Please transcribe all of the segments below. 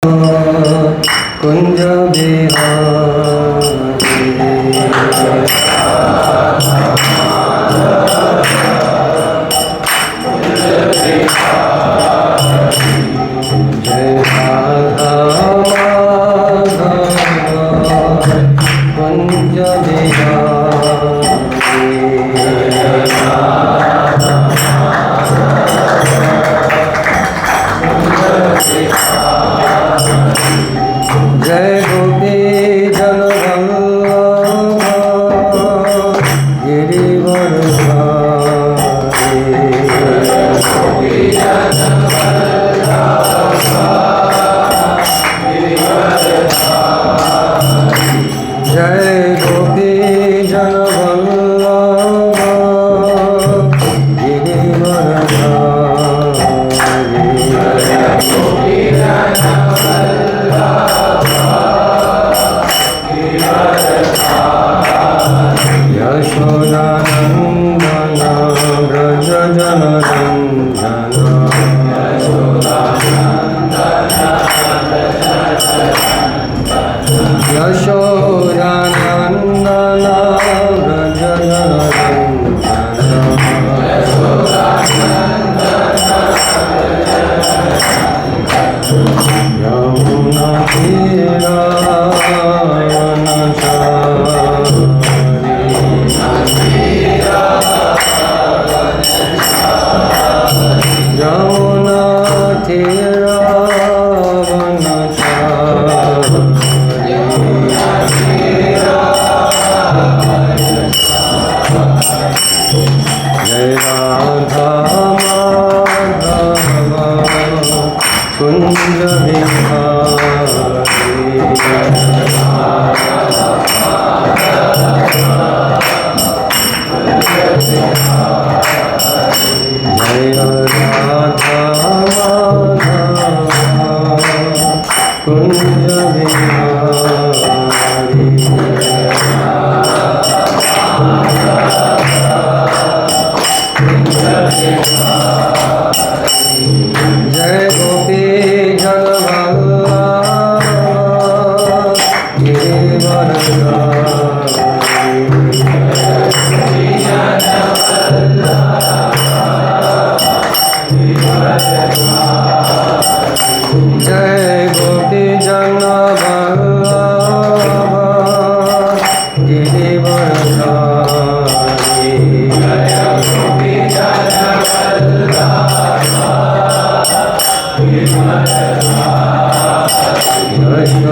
कुंज जय गोपी जन गिरिवर जय गोपी जन यशोदानंदना व्रज जन यशोदानंदना व्रज यमुना तीरा यमुना तीरा जय राधा माधव कुंज जय राधा माधव कुंज जय गोपी जन गिरिवर जय गोपी जन गिरिवर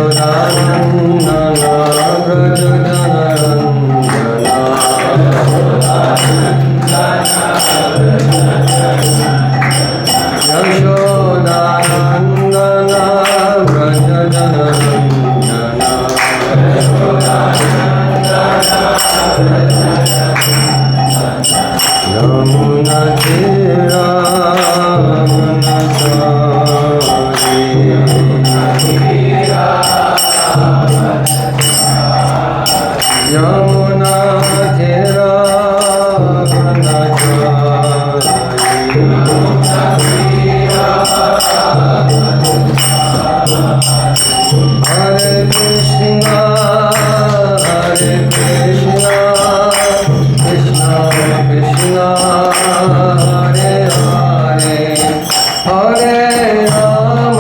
यशोदानंदना व्रज यशोदानंदना व्रज यमुना तीरा यमुना तेरा हरे Krishna Krishna Krishna Hare Hare Hare Ram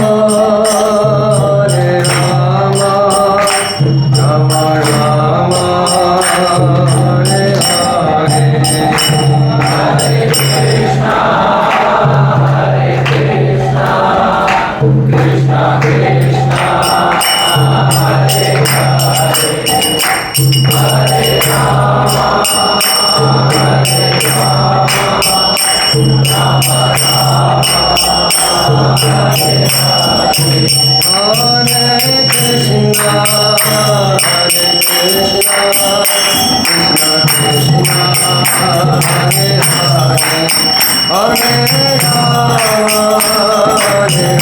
Ram Ram Hare Hare Hare Krishna Krishna Krishna Hare Hare Hare Ram Ram Hare Hare Hare Krishna Krishna Krishna Hare Hare Hare Ram Hare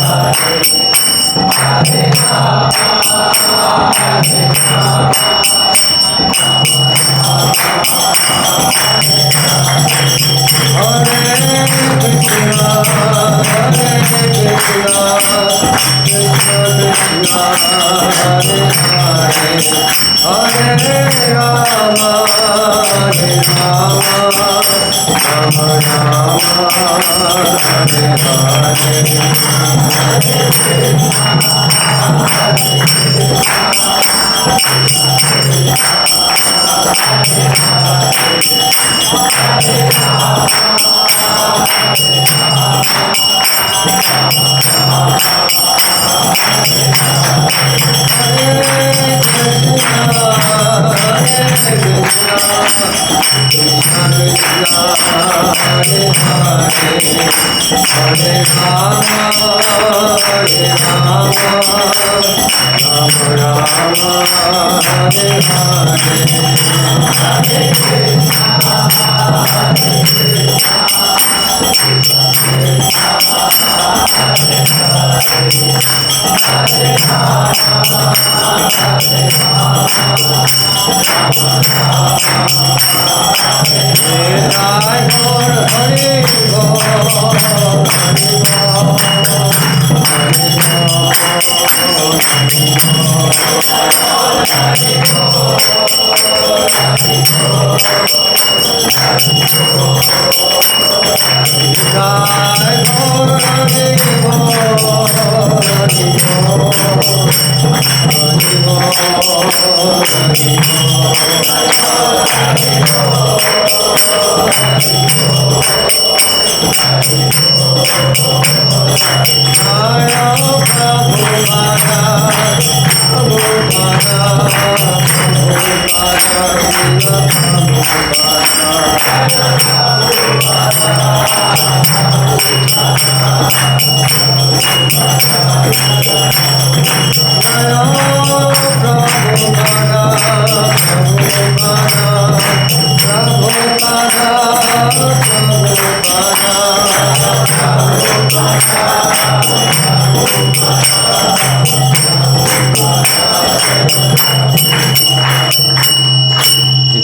Hare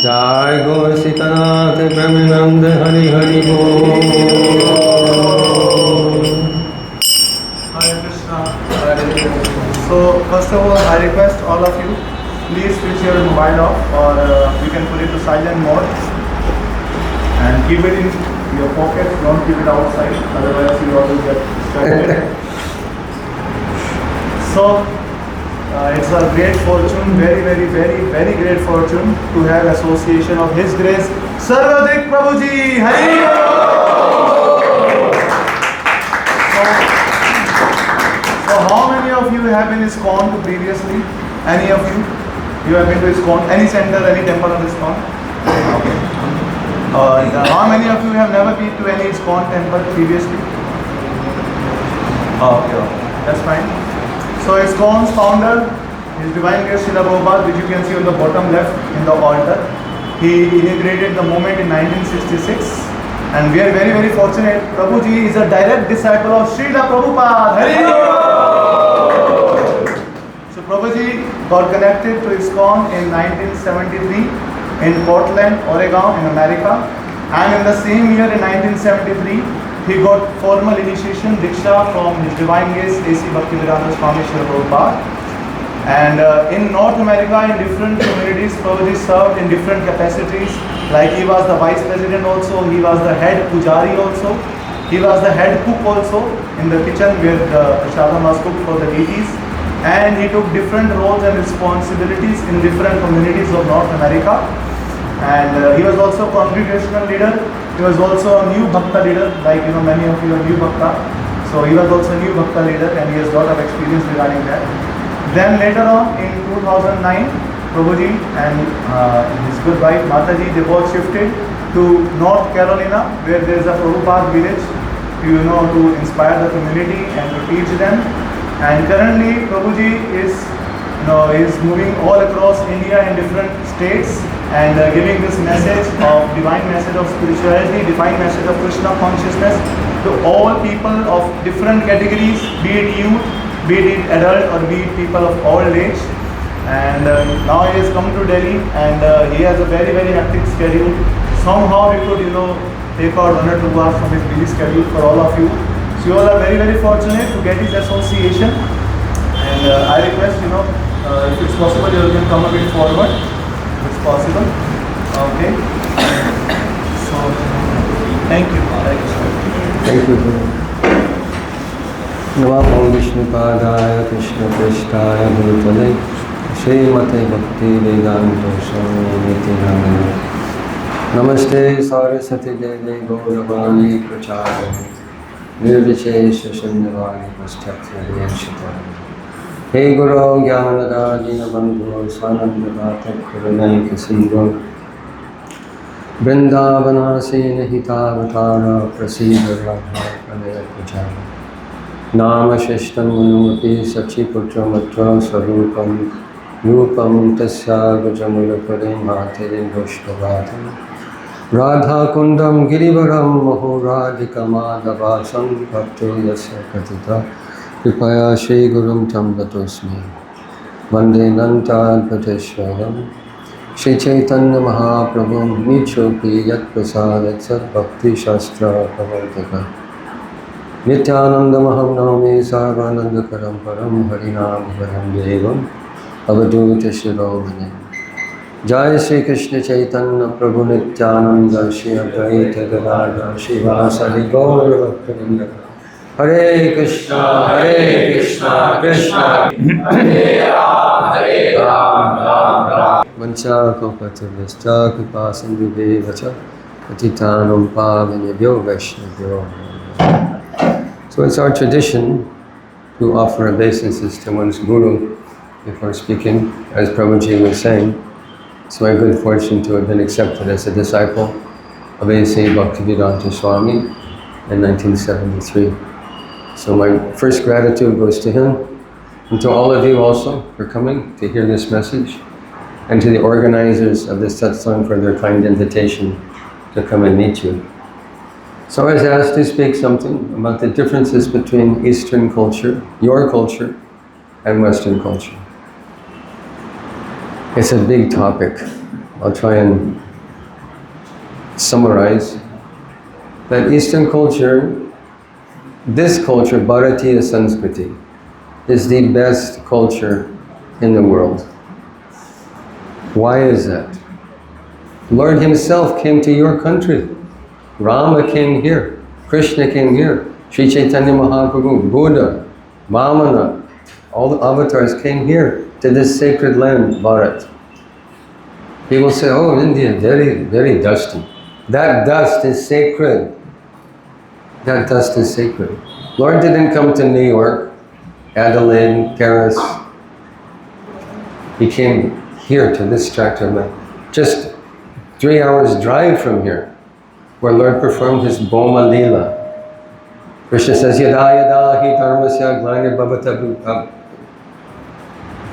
Jai Gaur Sitanath Premanand Hari Hari Bol. Hare Krishna. So first of all, I request all of you, please switch your mobile off, or you can put it to silent mode and keep it in your pocket. Don't keep it outside, otherwise you will get distracted. So it's a great fortune, very great fortune to have association of His Grace Sarvadrik Prabhuji. Hari Bol. So how many of you have been ISKCON previously? Any of you? You have been to ISKCON? Any center, any temple of ISKCON? Okay. How many of you have never been to any ISKCON temple previously? Okay, that's fine. So ISKCON's founder, His Divine Grace Srila Prabhupada, which you can see on the bottom left in the altar, he inaugurated the movement in 1966, and we are very fortunate. Prabhuji is a direct disciple of Srila Prabhupada. Hari Bol. So Prabhuji got connected to ISKCON in 1973 in Portland, Oregon in America, and in the same year in 1973 he got formal initiation Diksha from His Divine Grace A.C. Bhaktivedanta Swami Srila Prabhupada. And in North America, in different communities, Prabhuji served in different capacities. Like he was the vice president also, he was the head pujari also, he was the head cook also in the kitchen where the prasadam was cooked for the deities. And he took different roles and responsibilities in different communities of North America. And he was also congregational leader. He was also a new Bhakta leader, like many of you are new Bhakta. So he was also a new Bhakta leader, and he has a lot of experience regarding that. Then later on in 2009, Prabhuji and his good wife Mataji, they both shifted to North Carolina, where there is a Prabhupada village to inspire the community and to teach them. And currently Prabhuji is moving all across India in different states and giving this message of divine message of spirituality, divine message of Krishna consciousness to all people of different categories, be it youth, be it adult or be it people of old age. And now he has come to Delhi, and he has a very hectic schedule. Somehow we could, take out 1 or 2 hours from his busy schedule for all of you. So you all are very fortunate to get his association. And I request, if it's possible, you can come a bit forward, if it's possible. Okay. So, thank you. Thank you. Namo Vishnupadaya Krishna Prestaya Bhutale Srimate Bhakti Vedanta Swami Nityananda. Namaste Saraswati Devi Gauravani Pracharani Nirvishesha Shunyavani Paschatya Vyashitani. Hey Guru Gyanadajina Bandhu Sanandavata Kurunayika Sindhu Vrindavanasena Hitavatara Prasida Radha Pranaya Pujana Nama Shishtam Manumapi Sachiputra Matra Sarupam Rupam Tasya Gajamulaparim Matirim Vishwavatam Radha Kundam Girivaram Mahoradhika Madhavasam Bhakti Yasya Katita Kripaya Shri Gurum Tambatosmi Vande Nanta Advateshwaram Shri Chaitanya Mahaprabhum Nichopi Yat Prasadat Sat Bhakti Shastra Pravartaka Nityanandamaham Nami Sarvanandakaram Param Harinam Haram Devam Avaduta Shiromani Jai Shri Krishna Chaitanya Prabhu Nityananda Shri Advaita Gadadhar Shivasari Gaura Bhaktavinda Hare Krishna Krishna Hare Ram Ram Vancha Kopatavascha Kripasindhubhe Vacha Patitanam Pavanebhyo Vaishnavyo. So it's our tradition to offer obeisances to one's guru before speaking, as Prabhuji was saying. It's my good fortune to have been accepted as a disciple of A.C. Bhaktivedanta Swami in 1973. So my first gratitude goes to him, and to all of you also for coming to hear this message, and to the organizers of this satsang for their kind invitation to come and meet you. So I was asked to speak something about the differences between Eastern culture, your culture, and Western culture. It's a big topic. I'll try and summarize that Eastern culture, this culture, Bharatiya Sanskriti, is the best culture in the world. Why is that? Lord himself came to your country. Rama came here. Krishna came here. Sri Chaitanya Mahaprabhu, Buddha, Vamana, all the avatars came here to this sacred land, Bharat. People say, oh, India, very dusty. That dust is sacred. That dust is sacred. Lord didn't come to New York, Adelaide, Paris. He came here to this tract of land. Just 3 hours drive from here, where Lord performed his Boma Leela. Krishna says, Yada yada hi dharmasya glani bhavata.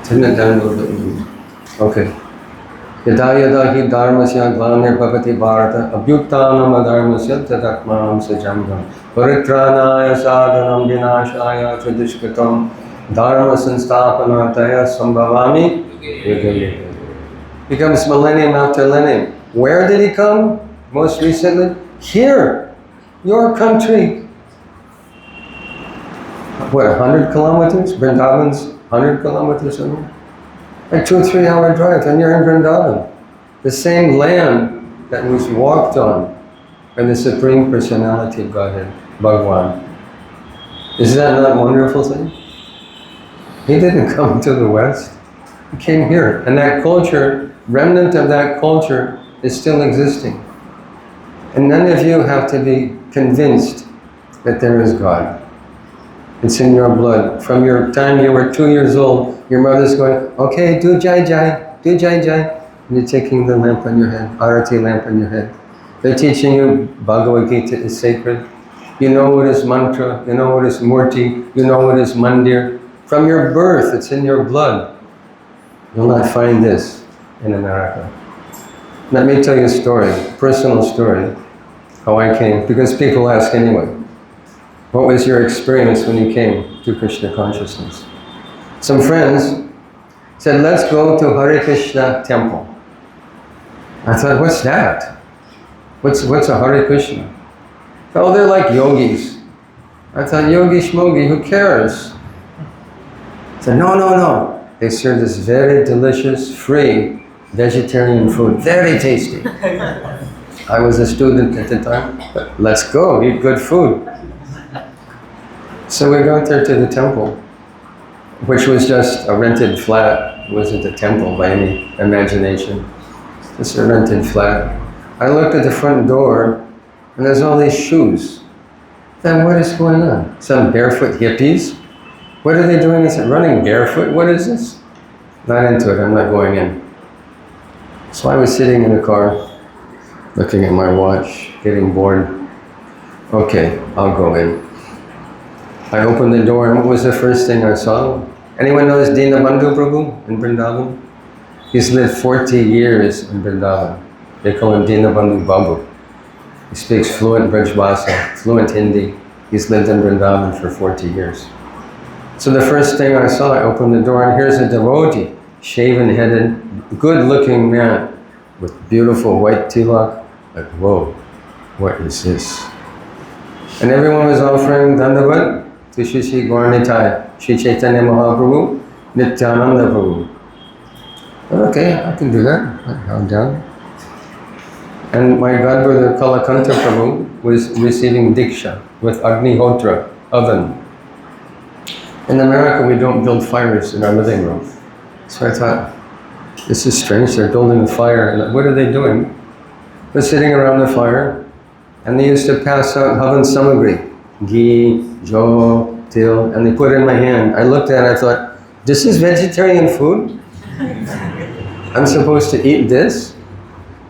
Turn it down a little bit. Okay. Yada yada hi dharmasya glani bhavati bharata abhyuttanam adharmasya tadatmanam sajamgam paritranaya sadhanam vinashaya tradishkatam dharma sansthapanartaya sambhavami. He comes millennium after millennium. Where did he come? Most recently? Here! Your country! What, 100 kilometers? Vrindavan's 100 kilometers or more? Like 2 or 3 hour drive, and you're in Vrindavan. The same land that was walked on by the Supreme Personality of Godhead, Bhagwan. Is that not a wonderful thing? He didn't come to the West. He came here. And that culture, remnant of that culture, is still existing. And none of you have to be convinced that there is God. It's in your blood. From your time you were 2 years old, your mother's going, okay, do Jai Jai, do Jai Jai. And you're taking the lamp on your head, Arati lamp on your head. They're teaching you Bhagavad Gita is sacred. You know what is mantra, you know what is murti, you know what is mandir. From your birth, it's in your blood. You'll not find this in America. Let me tell you a story, personal story, how I came, because people ask anyway. What was your experience when you came to to Krishna consciousness. Some friends said, let's go to Hare Krishna temple. I thought, what's that? What's a Hare Krishna? Oh, they're like yogis. I thought, yogi shmogi, who cares? I said, no. They serve this very delicious, free vegetarian food, very tasty. I was a student at the time, but let's go, eat good food. So we got there to the temple, which was just a rented flat. It wasn't a temple by any imagination. Just a rented flat. I looked at the front door, and there's all these shoes. Then what is going on? Some barefoot hippies? What are they doing? Is it running barefoot? What is this? Not into it, I'm not going in. So I was sitting in the car, looking at my watch, getting bored. Okay, I'll go in. I opened the door, and what was the first thing I saw? Anyone knows Dinabandhu Prabhu in Vrindavan? He's lived 40 years in Vrindavan. They call him Dinabandhu Babu. He speaks fluent Brajbhasa, fluent Hindi. He's lived in Vrindavan for 40 years. So the first thing I saw, I opened the door, and here's a devotee, shaven-headed, good-looking man with beautiful white tilak. Like, whoa, what is this? And everyone was offering Dandavat to Shri Shri Gauranitai, Shri Chaitanya Mahaprabhu, Nityananda Prabhu. Okay, I can do that. I bow down. And my godbrother Kalakanta Prabhu was receiving Diksha with Agnihotra, oven. In America, we don't build fires in our living room. So I thought, this is strange, they're building a fire. And what are they doing? They're sitting around the fire, and they used to pass out Havan Samagri, ghee, jo, til, and they put it in my hand. I looked at it, I thought, this is vegetarian food? I'm supposed to eat this?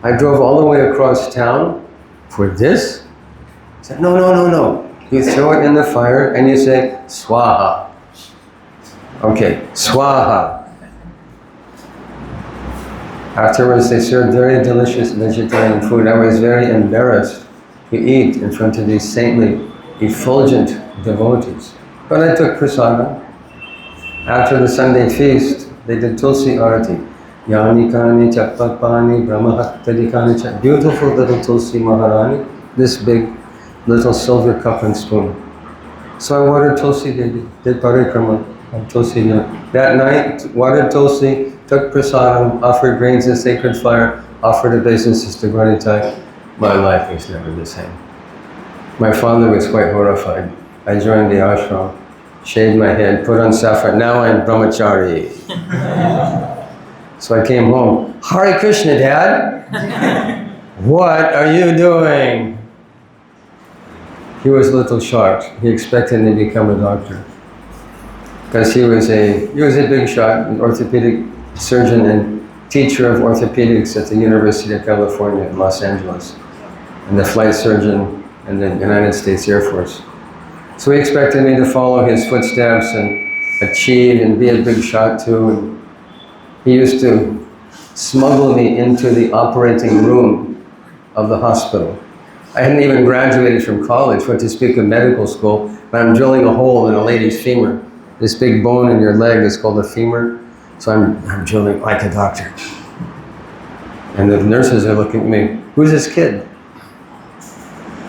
I drove all the way across town for this? I said, no. You throw it in the fire and you say, swaha. Okay, swaha. Afterwards, they served very delicious vegetarian food. I was very embarrassed to eat in front of these saintly, effulgent devotees. But I took prasada. After the Sunday feast, they did Tulsi Arati. Yani Kani Chapapani Brahmahaktadi Kani Chap. Beautiful little Tulsi Maharani, this big little silver cup and spoon. So I watered Tulsi, did parikrama of Tulsi. That night, watered Tulsi, took prasadam, offered grains in sacred fire, offered obeisances to Gauranitai. My life was never the same. My father was quite horrified. I joined the ashram, shaved my head, put on saffron. Now I'm brahmachari. So I came home. Hare Krishna, Dad. What are you doing? He was a little shocked. He expected me to become a doctor. Because he was a big shot, an orthopedic surgeon and teacher of orthopedics at the University of California in Los Angeles, and the flight surgeon in the United States Air Force. So he expected me to follow his footsteps and achieve and be a big shot too. And he used to smuggle me into the operating room of the hospital. I hadn't even graduated from college, went to speak of medical school, but I'm drilling a hole in a lady's femur. This big bone in your leg is called a femur. So I'm drilling like a doctor. And the nurses are looking at me, who's this kid?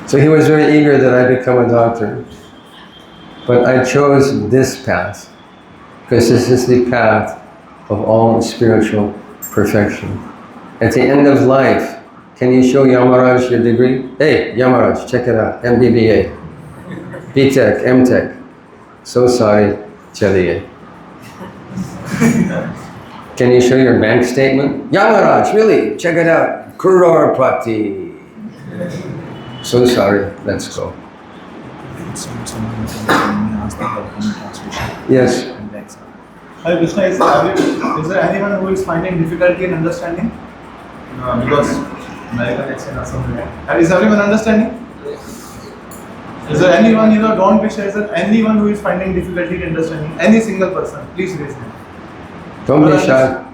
So he was very eager that I become a doctor. But I chose this path, because this is the path of all spiritual perfection. At the end of life, can you show Yamaraj your degree? Hey, Yamaraj, check it out, MBBA, BTech, MTech. So sorry, chaliye. Can you show your bank statement? Yamaraj, really, check it out, crorepati. So sorry, let's go. Yes. Hi Krishna, is there anyone who is finding difficulty in understanding? Because American accent or something. Is everyone understanding? Is there anyone, don't be shy, is there anyone who is finding difficulty in understanding? Any single person, please raise hand. Don't be shy.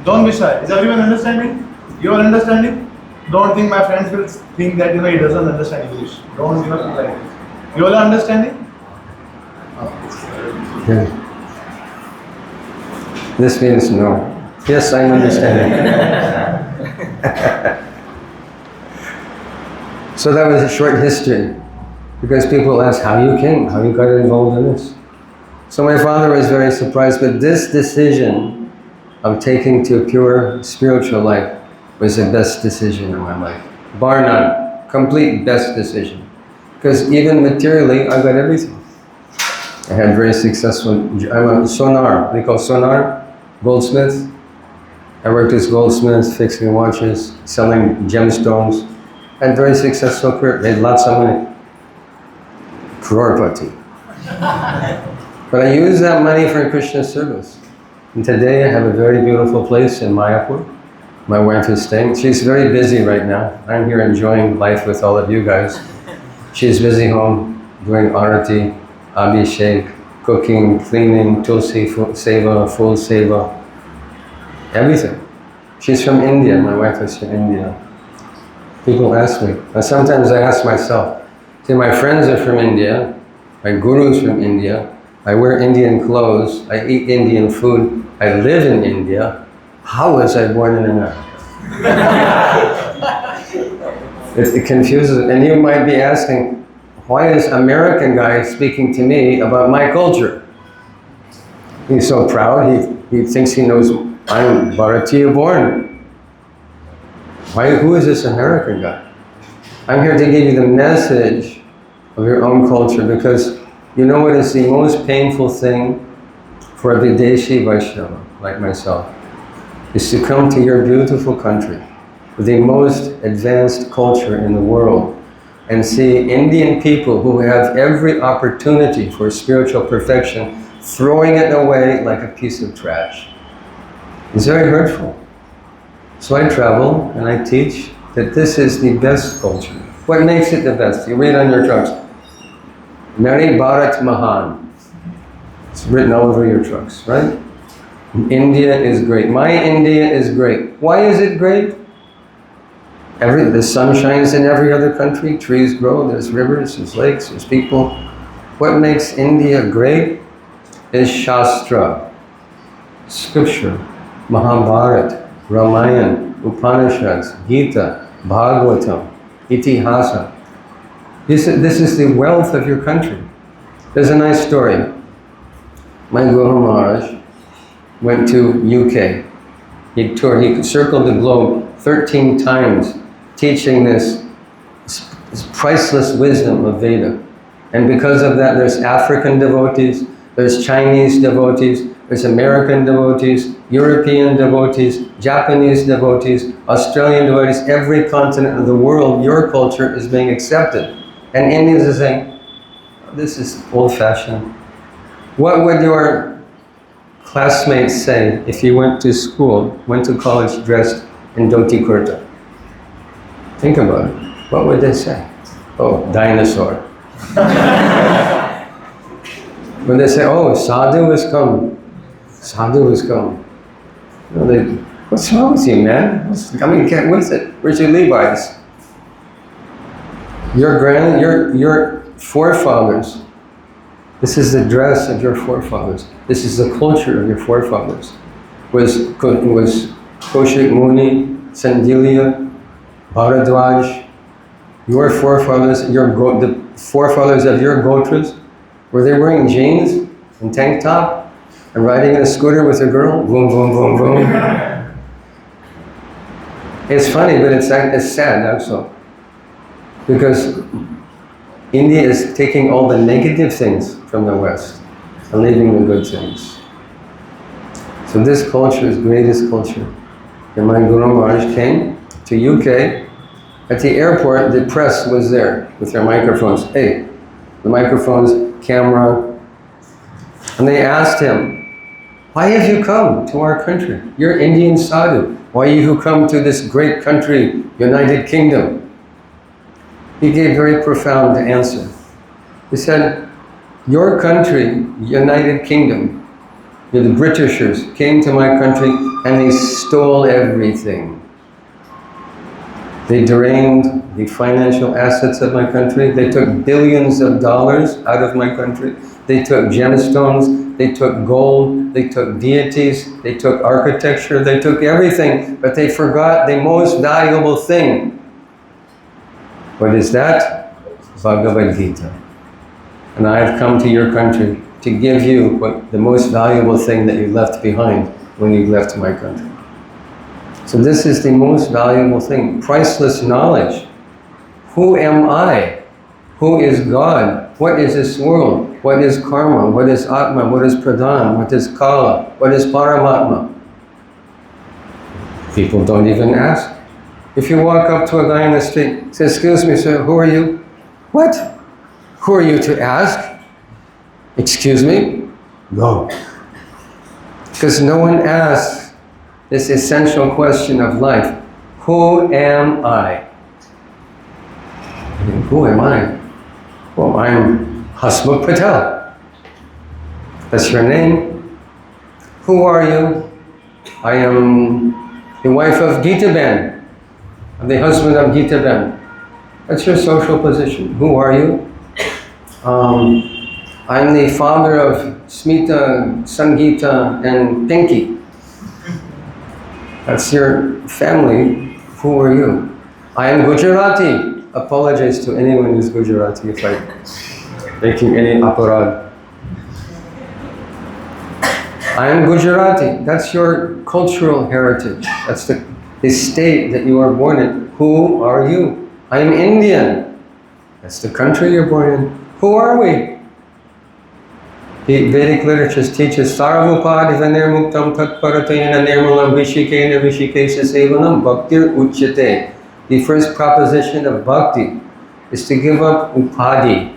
Don't be shy. Is everyone understanding? You are understanding? Don't think my friends will think that he doesn't understand English. Don't feel like it. You all are understanding? Yeah. This means no. Yes, I understand. So that was a short history, because people ask how you came, how you got involved in this. So my father was very surprised, but this decision of taking to a pure spiritual life was the best decision in my life. Bar none. Complete best decision. Because even materially, I got everything. I had very successful, I'm a sonar, they call sonar, goldsmith. I worked as goldsmith, fixing watches, selling gemstones. I had very successful career, made lots of money. Crorepati. But I used that money for Krishna service. And today I have a very beautiful place in Mayapur. My wife is staying. She's very busy right now. I'm here enjoying life with all of you guys. She's busy home, doing arati, abhishek, cooking, cleaning, tulsi seva, full seva, everything. She's from India. My wife is from India. People ask me, and sometimes I ask myself, see, my friends are from India, my guru's from India, I wear Indian clothes, I eat Indian food, I live in India. How was I born in America? It confuses, and you might be asking, why is American guy speaking to me about my culture? He's so proud, he thinks he knows I'm Bharatiya born. Who is this American guy? I'm here to give you the message of your own culture, because you know what is the most painful thing for a Videshi Vaishnava like myself, is to come to your beautiful country with the most advanced culture in the world and see Indian people who have every opportunity for spiritual perfection throwing it away like a piece of trash. It's very hurtful. So I travel and I teach that this is the best culture. What makes it the best? You read on your trucks, Meri Bharat Mahan. It's written all over your trucks, right? India is great. My India is great. Why is it great? The sun shines in every other country, trees grow, there's rivers, there's lakes, there's people. What makes India great is Shastra, scripture, Mahabharata, Ramayana, Upanishads, Gita, Bhagavatam, Itihasa. This is the wealth of your country. There's a nice story. My Guru Maharaj went to UK. He circled the globe 13 times teaching this priceless wisdom of Veda. And because of that, there's African devotees, there's Chinese devotees, there's American devotees, European devotees, Japanese devotees, Australian devotees, every continent of the world, your culture is being accepted. And Indians are saying, this is old-fashioned. What would your classmates say if you went to school, went to college dressed in dhoti kurta? Think about it. What would they say? Oh, dinosaur. When they say, oh, sadhu has come. Sadhu has come. You know, what's wrong with you, man? Get with it. Where's your Levi's? Your forefathers, this is the dress of your forefathers. This is the culture of your forefathers. Was Kaushik Muni, Sandilya, Bharadwaj, your forefathers, the forefathers of your gotras, were they wearing jeans and tank top and riding in a scooter with a girl? Boom, boom, boom, boom. It's funny, but it's sad also. Because India is taking all the negative things from the West and leaving the good things. So this culture is greatest culture. And my Guru Maharaj came to UK. At the airport, the press was there with their microphones. Hey, the microphones, camera. And they asked him, why have you come to our country? You're Indian sadhu. Why have you come to this great country, United Kingdom? He gave a very profound answer. He said, your country, United Kingdom, the Britishers came to my country and they stole everything. They drained the financial assets of my country. They took billions of dollars out of my country. they took gemstones, they took gold, they took deities, they took architecture, they took everything, but they forgot the most valuable thing. What is that? Bhagavad Gita. And I have come to your country to give you the most valuable thing that you left behind when you left my country. So this is the most valuable thing, priceless knowledge. Who am I? Who is God? What is this world? What is karma? What is Atma? What is Pradhan? What is Kala? What is Paramatma? People don't even ask. If you walk up to a guy in the street, say, excuse me, sir, who are you? What? Who are you to ask? Excuse me? No. Because no one asks this essential question of life. Who am I? Who am I? Well, I'm Hasmukh Patel. That's your name. Who are you? I am the wife of Gita Ben. I'm the husband of Gita Ben. That's your social position. Who are you? I'm the father of Smita, Sangeeta, and Pinky. That's your family. Who are you? I am Gujarati. Apologize to anyone who's Gujarati if I'm making any aparad. I am Gujarati. That's your cultural heritage. That's the state that you are born in. Who are you? I am Indian. That's the country you're born in. Who are we? The Vedic literature teaches Sarvupadi Vanirmuktam Tatparatayana Nirmalam Vishikena Vishikesha Sevanam Bhaktir Uchyate. The first proposition of bhakti is to give up upadi,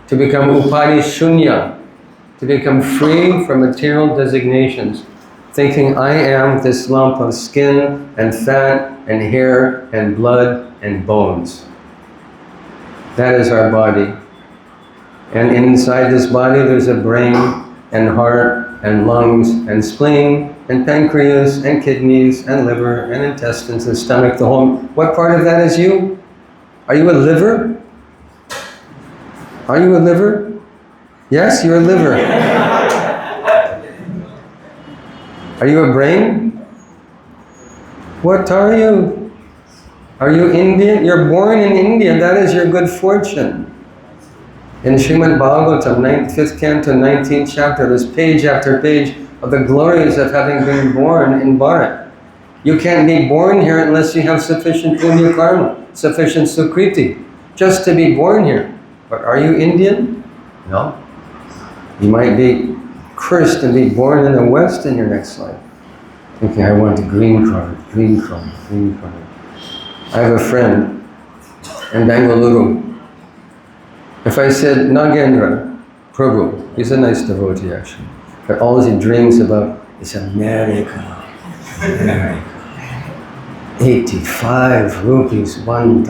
to become upadi shunya, to become free from material designations, thinking I am this lump of skin and fat and hair and blood and bones. That is our body. And inside this body there's a brain and heart and lungs and spleen and pancreas and kidneys and liver and intestines and stomach, the whole. What part of that is you? Are you a liver? Are you a liver? Yes, you're a liver. Are you a brain? What are you? Are you Indian? You're born in India, that is your good fortune. In Srimad Bhagavatam, 5th canto, 19th chapter, there's page after page of the glories of having been born in Bharat. You can't be born here unless you have sufficient punya karma, sufficient sukriti, just to be born here. But are you Indian? No. You might be cursed and be born in the West in your next life. Thinking, I want a green card, green card, green card. I have a friend in Bengaluru. If I said, Nagendra, Prabhu, he's a nice devotee actually, but all he dreams about is America, America. 85 rupees, $1.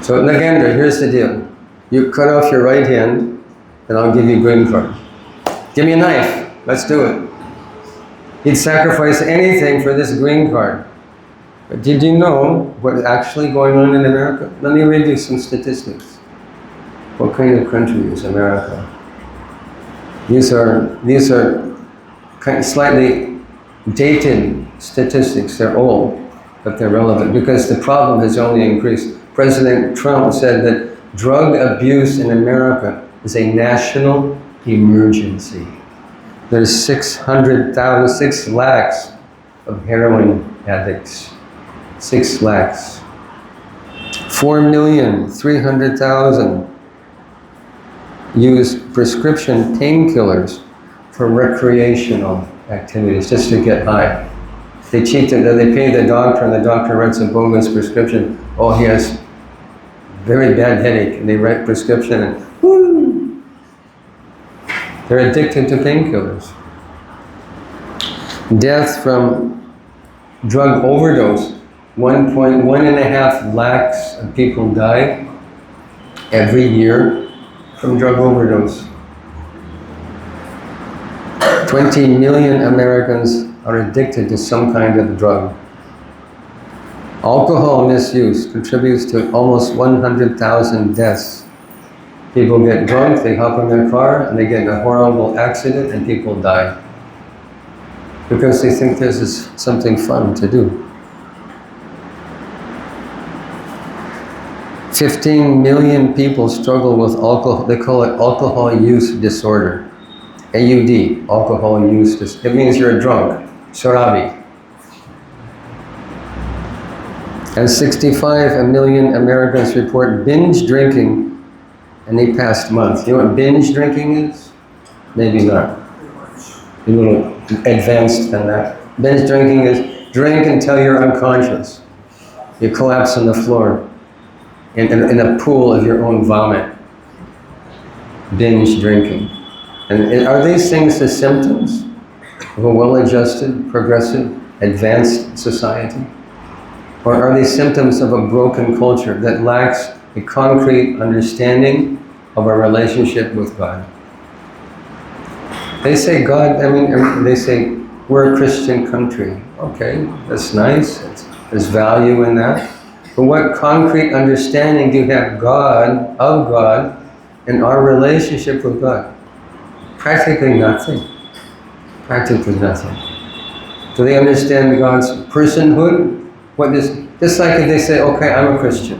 So Nagendra, here's the deal. You cut off your right hand and I'll give you a green card. Give me a knife, let's do it. He'd sacrifice anything for this green card. But did you know what's actually going on in America? Let me read you some statistics. What kind of country is America? These are kind of slightly dated statistics. They're old, but they're relevant because the problem has only increased. President Trump said that drug abuse in America is a national emergency. There's 6 lakhs of heroin addicts. 6 lakhs. 4,300,000 use prescription painkillers for recreational activities, just to get high. They cheat it, they pay the doctor and the doctor writes a bogus prescription. Oh, he has very bad headache, and they write prescription and whoo! They're addicted to painkillers. Death from drug overdose. 1.5 lakhs of people die every year from drug overdose. 20 million Americans are addicted to some kind of drug. Alcohol misuse contributes to almost 100,000 deaths. People get drunk, they hop in their car, and they get in a horrible accident, and people die. Because they think this is something fun to do. 15 million people struggle with alcohol. They call it alcohol use disorder. AUD, alcohol use disorder. It means you're drunk, sharabi. And 65 million Americans report binge drinking in the past month. You know what binge drinking is? Maybe not. A little advanced than that. Binge drinking is drink until you're unconscious. You collapse on the floor in a pool of your own vomit. Binge drinking. And are these things the symptoms of a well-adjusted, progressive, advanced society? Or are these symptoms of a broken culture that lacks a concrete understanding of our relationship with God? They say God, they say we're a Christian country. Okay, that's nice, there's value in that. But what concrete understanding do you have of God, and our relationship with God? Practically nothing. Practically nothing. Do they understand God's personhood? Just like if they say, okay, I'm a Christian,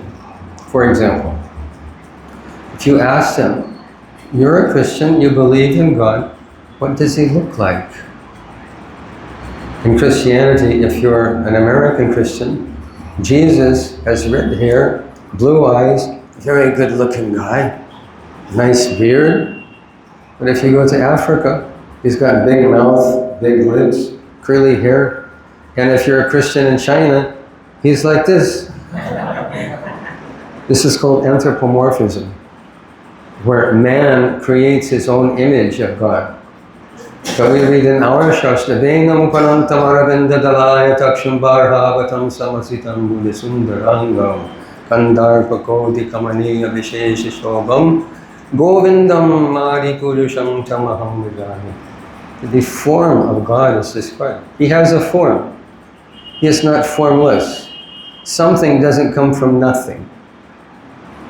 for example. If you ask them, you're a Christian, you believe in God, what does He look like? In Christianity, if you're an American Christian, Jesus has red hair, blue eyes, very good looking guy, nice beard. But if you go to Africa, he's got big mouth, big lips, curly hair. And if you're a Christian in China, he's like this. This is called anthropomorphism, where man creates his own image of God. But we read in our Shastra, Venam Panantam Aravinda Dalaya Taksham Barhavatam Samasitam Buddhisundarangam Kandarpa Kodi Kamaniya Vishesha Shobham Govindam Mari Purusham Tamaham Vijani. The form of God is described. He has a form. He is not formless. Something doesn't come from nothing.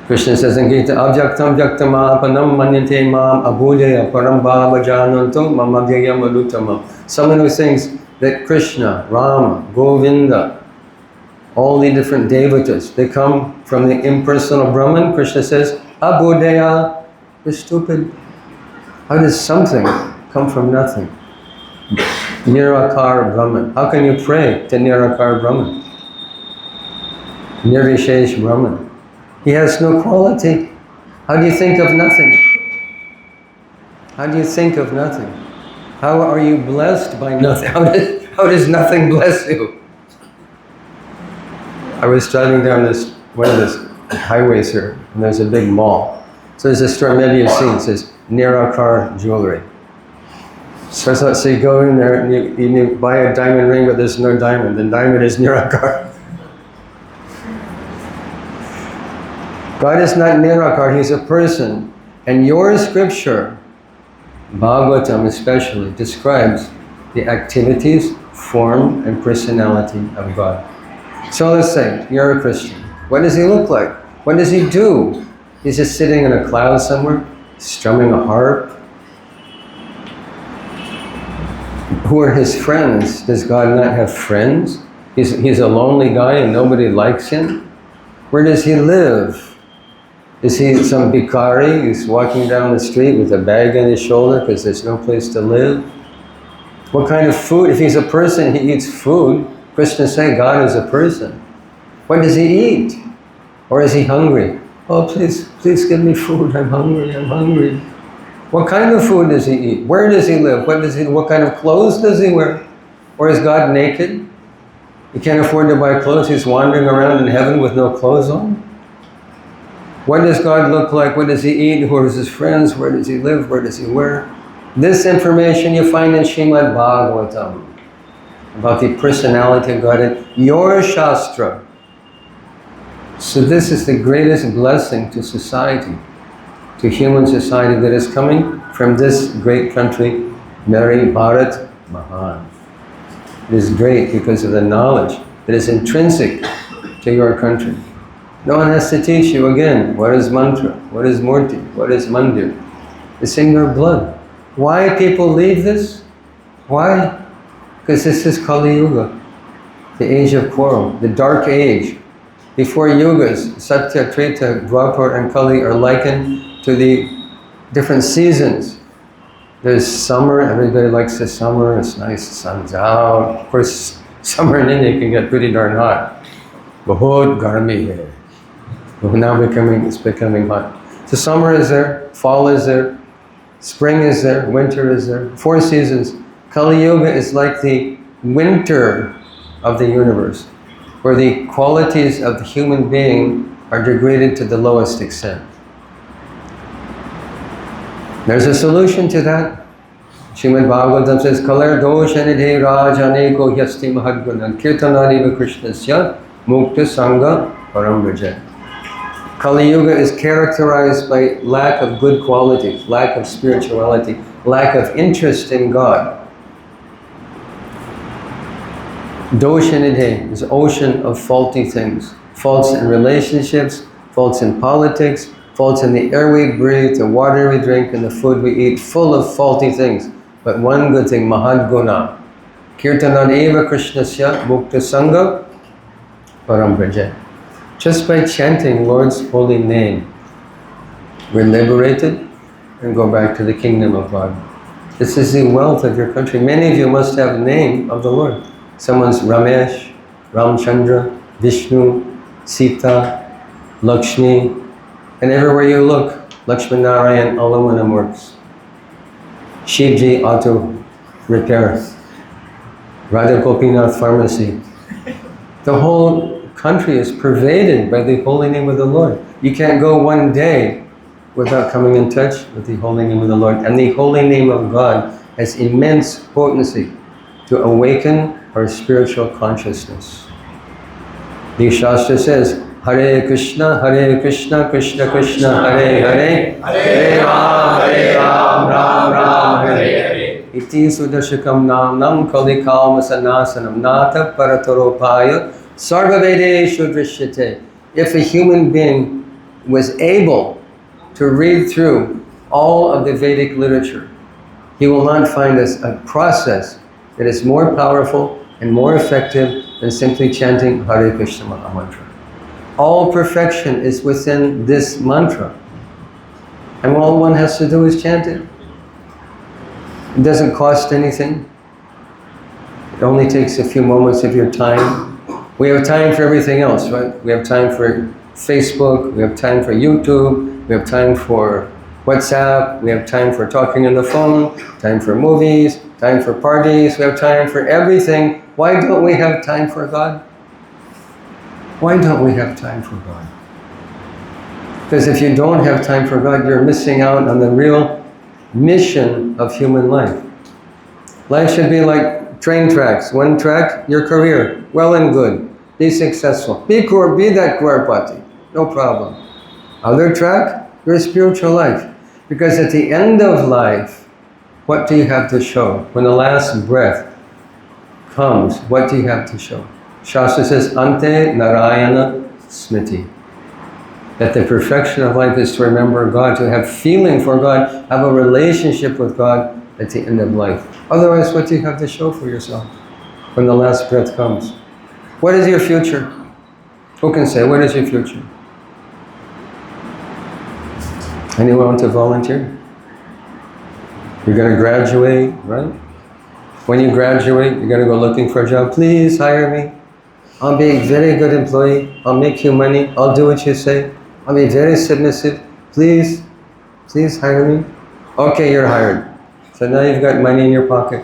Krishna says in Gita, Abjaktam Jaktamapanam Manyate Mam Abhujaya Parambhava Jananto Mamagyayam Adutamam. Someone who thinks that Krishna, Rama, Govinda, all the different devatas, they come from the impersonal Brahman. Krishna says, Abhujaya, you're stupid. How does something come from nothing? Nirakar Brahman. How can you pray to Nirakar Brahman? Nirvishesh Brahman. He has no quality. How do you think of nothing? How do you think of nothing? How are you blessed by nothing? How does nothing bless you? I was driving down one of these highways here, and there's a big mall. So there's a store, maybe you've seen, it says Nirakar Jewelry. So I thought, so you go in there and you buy a diamond ring, but there's no diamond. The diamond is Nirakar. God is not Nirakar, He's a person. And your scripture, Bhagavatam especially, describes the activities, form, and personality of God. So let's say, you're a Christian. What does He look like? What does He do? He's just sitting in a cloud somewhere, strumming a harp. Who are His friends? Does God not have friends? He's a lonely guy and nobody likes Him? Where does He live? Is He some bhikkhari who's walking down the street with a bag on his shoulder because there's no place to live? What kind of food? If He's a person, He eats food. Krishna says God is a person. What does He eat? Or is He hungry? Oh, please give me food. I'm hungry. What kind of food does He eat? Where does He live? What kind of clothes does He wear? Or is God naked? He can't afford to buy clothes. He's wandering around in heaven with no clothes on. What does God look like? What does He eat? Who are His friends? Where does He live? Where does He wear? This information you find in Srimad Bhagavatam about the personality of God in your Shastra. So this is the greatest blessing to society, to human society that is coming from this great country, Mary Bharat Mahan. It is great because of the knowledge that is intrinsic to your country. No one has to teach you again what is mantra, what is murti, what is mandir. It's in your blood. Why people leave this? Why? Because this is Kali Yuga, the age of quarrel, the dark age. Before yugas, Satya, Treta, Dwapar and Kali are likened to the different seasons. There's summer, everybody likes the summer, it's nice, the sun's out. Of course, summer in India can get pretty darn hot. Bahut garmi hai. Now it's becoming hot. So summer is there, fall is there, spring is there, winter is there, 4 seasons. Kali Yuga is like the winter of the universe, where the qualities of the human being are degraded to the lowest extent. There's a solution to that. Srimad Bhagavatam says, Kalar doshanidhe rajaneko hyasti mahadgunan kirtanariva krishnasya mukta sangha param vraja. Kali Yuga is characterized by lack of good qualities, lack of spirituality, lack of interest in God. Doshanidhe is an ocean of faulty things. Faults in relationships, faults in politics, faults in the air we breathe, the water we drink, and the food we eat, full of faulty things. But one good thing, mahadguna. Kirtanan eva krishnasya mukta sangha param vraja. Just by chanting Lord's holy name, we're liberated and go back to the kingdom of God. This is the wealth of your country. Many of you must have the name of the Lord. Someone's Ramesh, Ramchandra, Vishnu, Sita, Lakshmi, and everywhere you look, Lakshmi Narayan aluminum works. Shivji auto repair. Radha Gopinath pharmacy. The whole country is pervaded by the holy name of the Lord. You can't go one day without coming in touch with the holy name of the Lord. And the holy name of God has immense potency to awaken our spiritual consciousness. The Shastra says, Hare Krishna, Krishna Krishna, Hare Hare, Hare Ram, Ram Ram, Hare Hare. Iti sudashakam nam kalikam sanasanam nata parataropaya sarvavedeshu drishyate. If a human being was able to read through all of the Vedic literature, he will not find a process that is more powerful and more effective than simply chanting Hare Krishna Maha Mantra. All perfection is within this mantra. And all one has to do is chant it. It doesn't cost anything. It only takes a few moments of your time. We have time for everything else, right? We have time for Facebook, we have time for YouTube, we have time for WhatsApp, we have time for talking on the phone, time for movies, time for parties, we have time for everything. Why don't we have time for God? Why don't we have time for God? Because if you don't have time for God, you're missing out on the real mission of human life. Life should be like train tracks. One track, your career, well and good. Be successful. Be that Gaurpati, no problem. Other track, your spiritual life. Because at the end of life, what do you have to show? When the last breath comes, what do you have to show? Shastra says, Ante Narayana Smriti. That the perfection of life is to remember God, to have feeling for God, have a relationship with God at the end of life. Otherwise, what do you have to show for yourself when the last breath comes? What is your future? Who can say, what is your future? Anyone want to volunteer? You're going to graduate, right? When you graduate, you're going to go looking for a job. Please hire me. I'll be a very good employee. I'll make you money. I'll do what you say. I'll be very submissive. Please hire me. Okay, you're hired. So now you've got money in your pocket.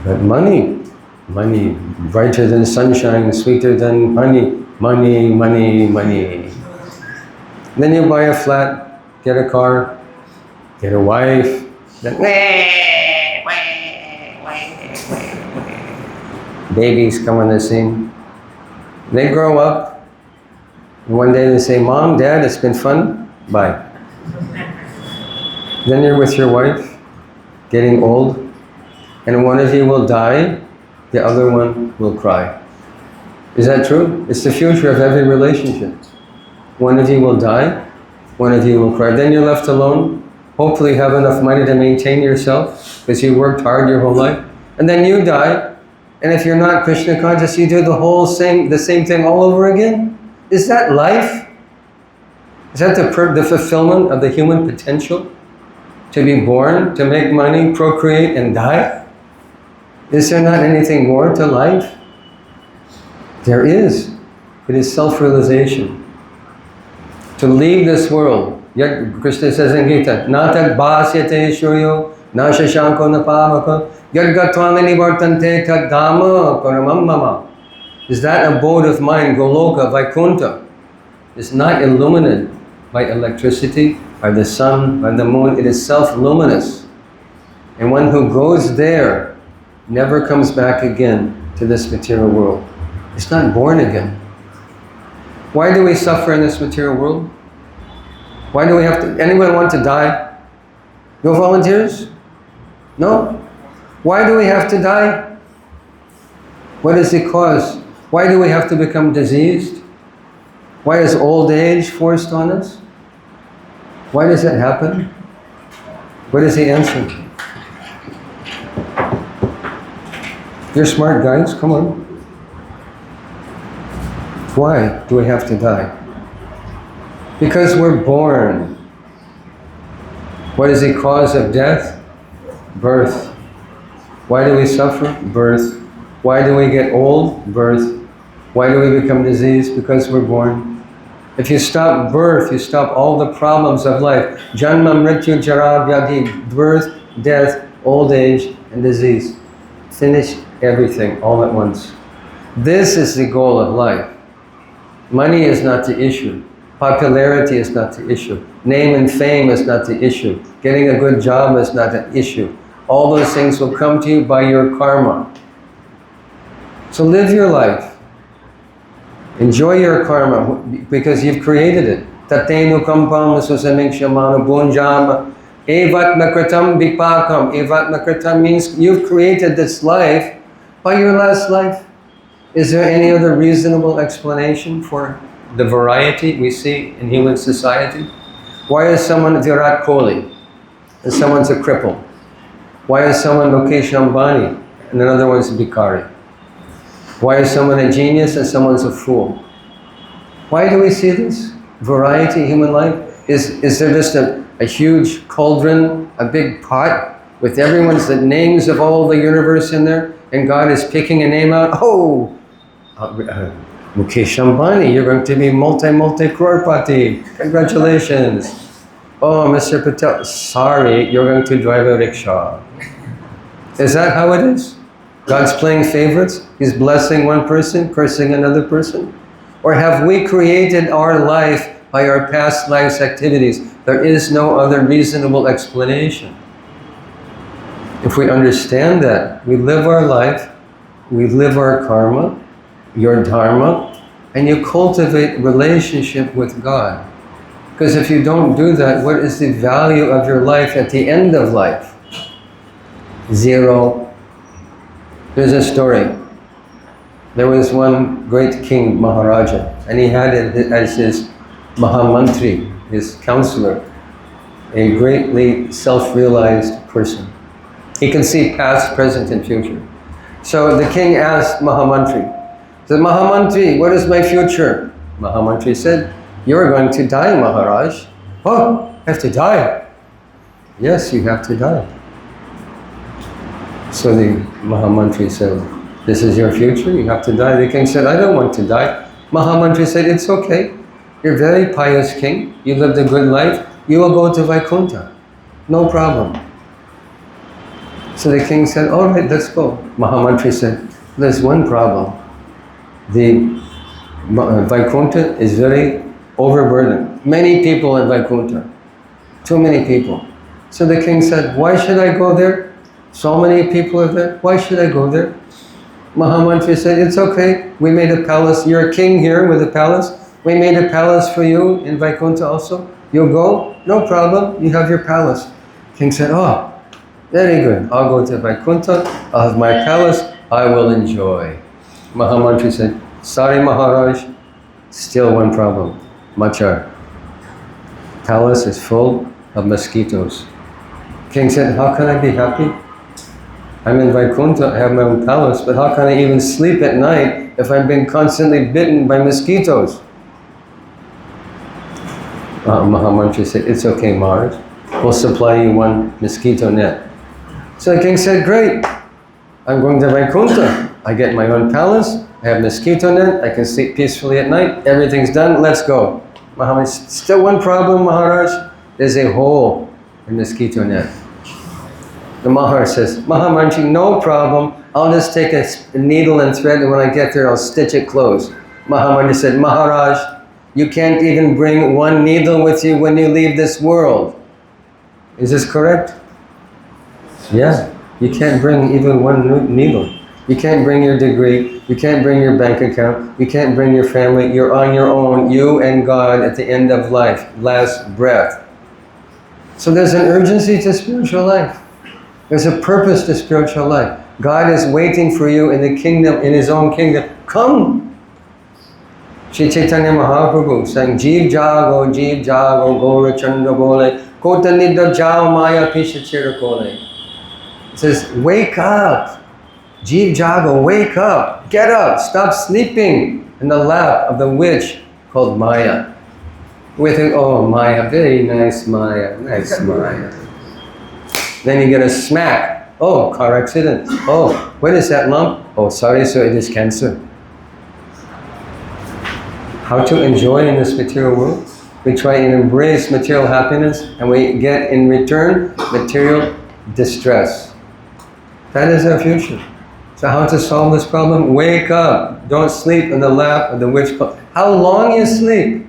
But money brighter than sunshine, sweeter than honey. Money. Then you buy a flat, get a car, get a wife. Then babies come on the scene. They grow up. One day they say, Mom, Dad, it's been fun. Bye. Then you're with your wife, getting old, and one of you will die, the other one will cry. Is that true? It's the future of every relationship. One of you will die, one of you will cry. Then you're left alone. Hopefully you have enough money to maintain yourself because you worked hard your whole life. And then you die. And if you're not Krishna conscious, you do the same thing all over again? Is that life? Is that the fulfillment of the human potential? To be born, to make money, procreate, and die? Is there not anything more to life? There is. It is self-realization. To leave this world. Yet Krishna says in Gita, Natak bhasyate shuryo, na shashanko na pavaka, yad gatvam nivartante tad dhamma paramam mama. Is that abode of mind, Goloka, Vaikuntha, is not illuminated by electricity, by the sun, by the moon. It is self-luminous. And one who goes there never comes back again to this material world. It's not born again. Why do we suffer in this material world? Why do we have to? Anyone want to die? No volunteers? No? Why do we have to die? What is the cause? Why do we have to become diseased? Why is old age forced on us? Why does that happen? What is the answer? You're smart guys, come on. Why do we have to die? Because we're born. What is the cause of death? Birth. Why do we suffer? Birth. Why do we get old? Birth. Why do we become diseased? Because we're born. If you stop birth, you stop all the problems of life. Janma, mrityu, jara, vyadhi, birth, death, old age, and disease. Finish everything all at once. This is the goal of life. Money is not the issue. Popularity is not the issue. Name and fame is not the issue. Getting a good job is not an issue. All those things will come to you by your karma. So live your life. Enjoy your karma because you've created it. Tatenu kampam susamikshama bunjama evat makritam vipakam. Evat makritam means you've created this life by your last life. Is there any other reasonable explanation for the variety we see in human society? Why is someone Virat Kohli and someone's a cripple? Why is someone Mukesh Ambani and another one's a bhikkhari? Why is someone a genius and someone's a fool? Why do we see this variety in human life? Is there just a huge cauldron, a big pot with everyone's the names of all the universe in there, and God is picking a name out? Oh, Mukesh Ambani, you're going to be multi-crorepati. Congratulations. Oh, Mr. Patel, sorry, you're going to drive a rickshaw. Is that how it is? God's playing favorites? He's blessing one person, cursing another person? Or have we created our life by our past life's activities? There is no other reasonable explanation. If we understand that, we live our life, we live our karma, your dharma, and you cultivate relationship with God. Because if you don't do that, what is the value of your life at the end of life? Zero. There's a story. There was one great king, Maharaja, and he had as his Mahamantri, his counselor, a greatly self-realized person. He can see past, present, and future. So the king asked Mahamantri, said, Mahamantri, what is my future? Mahamantri said, you're going to die, Maharaj. Oh, I have to die. Yes, you have to die. So the Mahamantri said, this is your future, you have to die. The king said, I don't want to die. Mahamantri said, it's okay. You're a very pious king. You lived a good life. You will go to Vaikuntha. No problem. So the king said, all right, let's go. Mahamantri said, there's one problem. The Vaikuntha is very overburdened. Many people in Vaikuntha. Too many people. So the king said, why should I go there? So many people are there. Why should I go there? Mahamantri said, it's okay. We made a palace. You're a king here with a palace. We made a palace for you in Vaikuntha also. You'll go? No problem. You have your palace. King said, oh, very good. I'll go to Vaikuntha. I'll have my palace. I will enjoy. Mahamantri said, Sorry, Maharaj, still one problem. Machar. Palace is full of mosquitoes. King said, how can I be happy? I'm in Vaikuntha, I have my own palace, but how can I even sleep at night if I'm being constantly bitten by mosquitoes? Mahamantri said, it's okay, Maharaj. We'll supply you one mosquito net. So the king said, great. I'm going to Vaikuntha. I get my own palace, I have mosquito net, I can sleep peacefully at night, everything's done, let's go. Mahamantri said, still one problem, Maharaj. There's a hole in the mosquito net. The Maharaj says, Mahamantri, no problem. I'll just take a needle and thread, and when I get there, I'll stitch it closed. Mahamantri said, Maharaj, you can't even bring one needle with you when you leave this world. Is this correct? Yeah. You can't bring even one needle. You can't bring your degree. You can't bring your bank account. You can't bring your family. You're on your own, you and God at the end of life, last breath. So there's an urgency to spiritual life. There's a purpose to spiritual life. God is waiting for you in the kingdom, in His own kingdom. Come! Sri Chaitanya Mahaprabhu sang, Jeev jago, Gaura Chandra bole, Kota nidda jao maya pisha chira kole. It says, wake up! Jeev jago, wake up! Get up! Stop sleeping in the lap of the witch called Maya. We think, oh, Maya, very nice Maya, nice Maya. Then you get a smack. Oh, car accident. Oh, what is that lump? Oh, sorry, sir, it is cancer. How to enjoy in this material world? We try and embrace material happiness, and we get in return material distress. That is our future. So how to solve this problem? Wake up. Don't sleep in the lap of the witch called... How long you sleep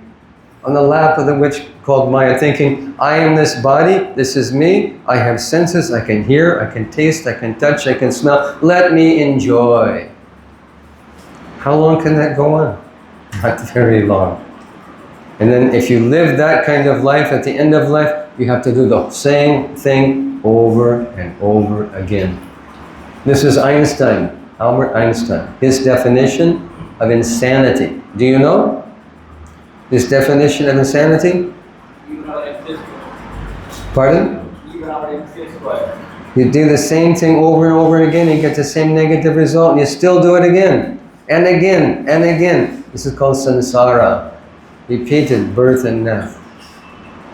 on the lap of the witch called Maya, thinking, I am this body, this is me, I have senses, I can hear, I can taste, I can touch, I can smell, let me enjoy. How long can that go on? Not very long. And then if you live that kind of life, at the end of life, you have to do the same thing over and over again. This is Einstein, Albert Einstein. His definition of insanity. Do you know his definition of insanity? Pardon? You do the same thing over and over again, you get the same negative result, and you still do it again, and again, and again. This is called samsara, repeated birth and death.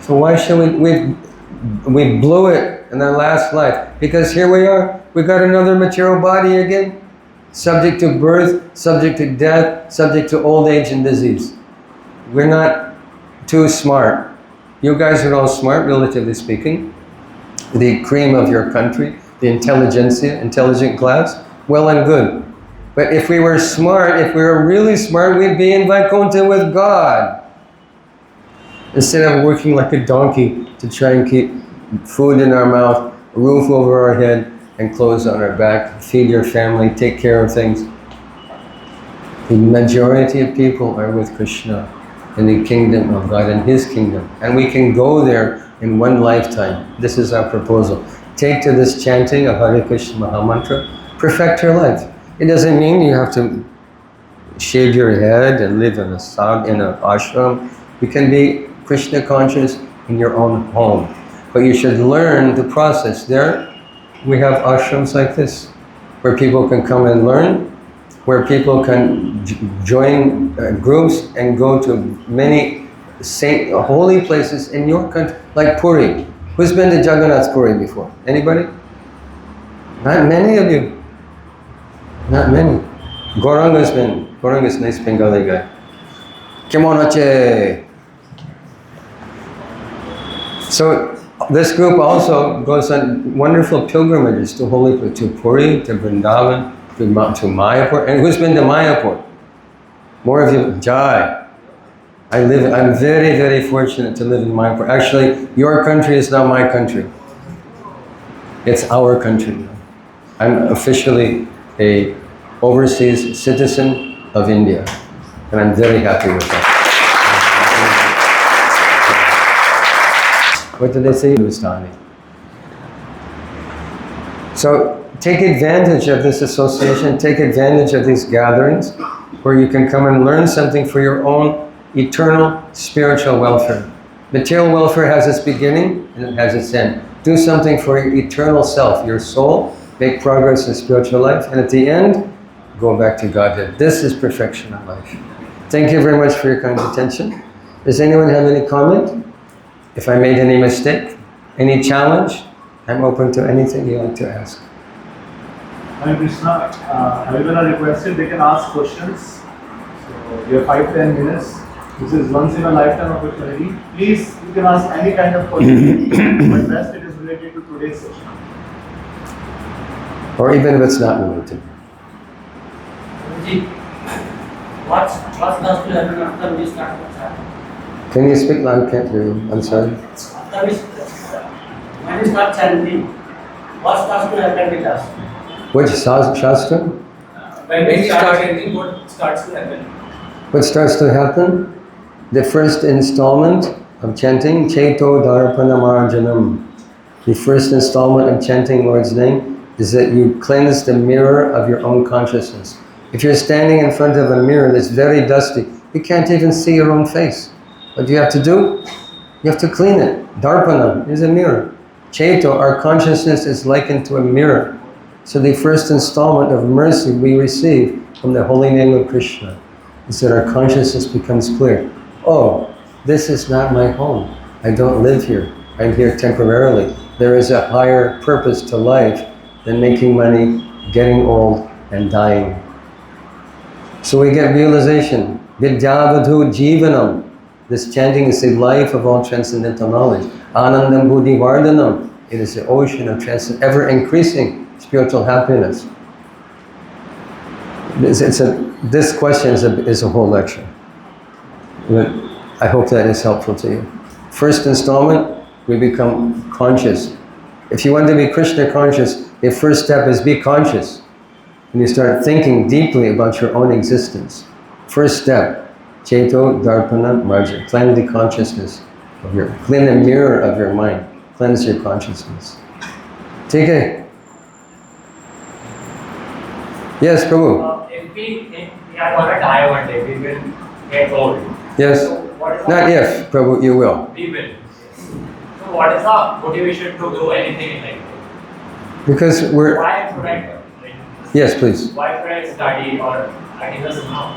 So why should we blew it in our last life? Because here we are, we got another material body again, subject to birth, subject to death, subject to old age and disease. We're not too smart. You guys are all smart, relatively speaking. The cream of your country, the intelligentsia, intelligent class, well and good. But if we were smart, if we were really smart, we'd be in Vaikuntha with God. Instead of working like a donkey to try and keep food in our mouth, a roof over our head, and clothes on our back, feed your family, take care of things. The majority of people are with Krishna in the kingdom of God, in His kingdom. And we can go there in one lifetime. This is our proposal. Take to this chanting of Hare Krishna Mahamantra, perfect your life. It doesn't mean you have to shave your head and live in an ashram. You can be Krishna conscious in your own home. But you should learn the process. There we have ashrams like this, where people can come and learn, where people can join groups and go to many holy places in your country, like Puri. Who's been to Jagannath Puri before? Anybody? Not many of you. Not many. Gauranga's been. Gauranga's a nice Bengali guy. Kemon hoche? So this group also goes on wonderful pilgrimages to holy places, to Puri, to Vrindavan, to Mayapur. And who's been to Mayapur? More of you, Jai. I'm very, very fortunate to live in Mayapur. Actually, your country is now my country. It's our country. I'm officially a overseas citizen of India, and I'm very happy with that. What did they say? Hindustani. So take advantage of this association, take advantage of these gatherings where you can come and learn something for your own eternal spiritual welfare. Material welfare has its beginning and it has its end. Do something for your eternal self, your soul, make progress in spiritual life, and at the end, go back to Godhead. This is perfection of life. Thank you very much for your kind attention. Does anyone have any comment? If I made any mistake, any challenge, I'm open to anything you like to ask. Hare Krishna, everyone are requested, they can ask questions. So you have 5-10 minutes. This is once in a lifetime opportunity. Please, you can ask any kind of question, but best it is related to today's session. Or even if it's not related. What's does to happen after we start chanting? Can you speak loud? I can't hear you. I'm sorry. After when we start chanting, what starts to happen with us? Which Shastra? When we start chanting, what starts to happen? What starts to happen? The first installment of chanting, Cheto Darpana Marjanam. The first installment of chanting Lord's name is that you cleanse the mirror of your own consciousness. If you're standing in front of a mirror that's very dusty, you can't even see your own face. What do you have to do? You have to clean it. Darpana is a mirror. Cheto, our consciousness is likened to a mirror. So the first installment of mercy we receive from the holy name of Krishna is that our consciousness becomes clear. Oh, this is not my home. I don't live here. I'm here temporarily. There is a higher purpose to life than making money, getting old, and dying. So we get realization. Vidyavadhu Jivanam. This chanting is the life of all transcendental knowledge. Anandam Buddhi Vardhanam. It is the ocean of ever increasing spiritual happiness. This question is a whole lecture. But I hope that is helpful to you. First installment, we become conscious. If you want to be Krishna conscious, the first step is be conscious. And you start thinking deeply about your own existence. First step, Cheto Darpana Marja. Cleanse the consciousness of clean the mirror of your mind. Cleanse your consciousness. Take it. Yes, Prabhu. If we are going to die one day, we will get old. Yes. So what is Not if, Prabhu, you will. We will. So what is our motivation to do anything in life? Because we're... Why should I? Yes, please. Why should I study or I just now?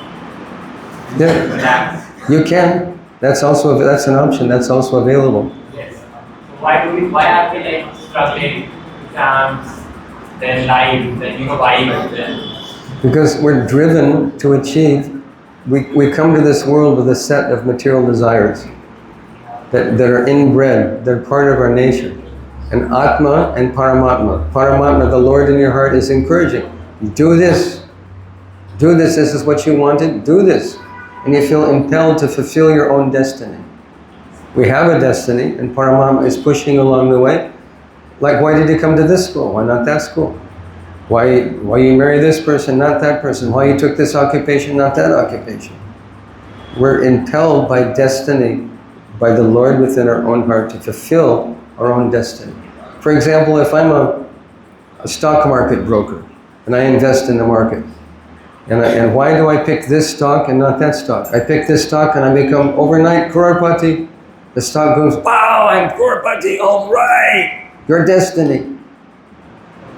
Yeah. Relax. You can. That's an option. That's also available. Yes. So why are we like struggling, exams, then life, then why then? Because we're driven to achieve. We come to this world with a set of material desires that are inbred. They're part of our nature. And Atma and Paramatma. Paramatma, the Lord in your heart, is encouraging. Do this. Do this. This is what you wanted. Do this. And you feel impelled to fulfill your own destiny. We have a destiny, and Paramatma is pushing along the way. Like, why did you come to this school? Why not that school? Why you marry this person, not that person? Why you took this occupation, not that occupation? We're impelled by destiny, by the Lord within our own heart to fulfill our own destiny. For example, if I'm a stock market broker, and I invest in the market, and why do I pick this stock and not that stock? I pick this stock and I become overnight crorepati. The stock goes, wow, I'm crorepati, all right. Your destiny.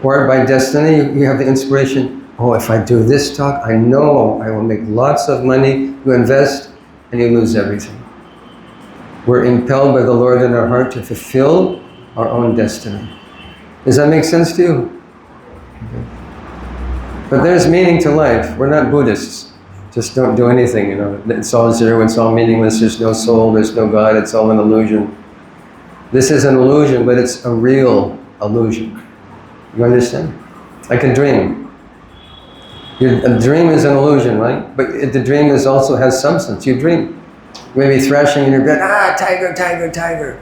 Or by destiny, you have the inspiration, oh, if I do this stock, I know I will make lots of money. You invest and you lose everything. We're impelled by the Lord in our heart to fulfill our own destiny. Does that make sense to you? Okay. But there's meaning to life. We're not Buddhists. Just don't do anything, It's all zero, it's all meaningless, there's no soul, there's no God, it's all an illusion. This is an illusion, but it's a real illusion. You understand? Like a dream. A dream is an illusion, right? But the dream also has substance. You dream. You may be thrashing in your bed, tiger, tiger, tiger.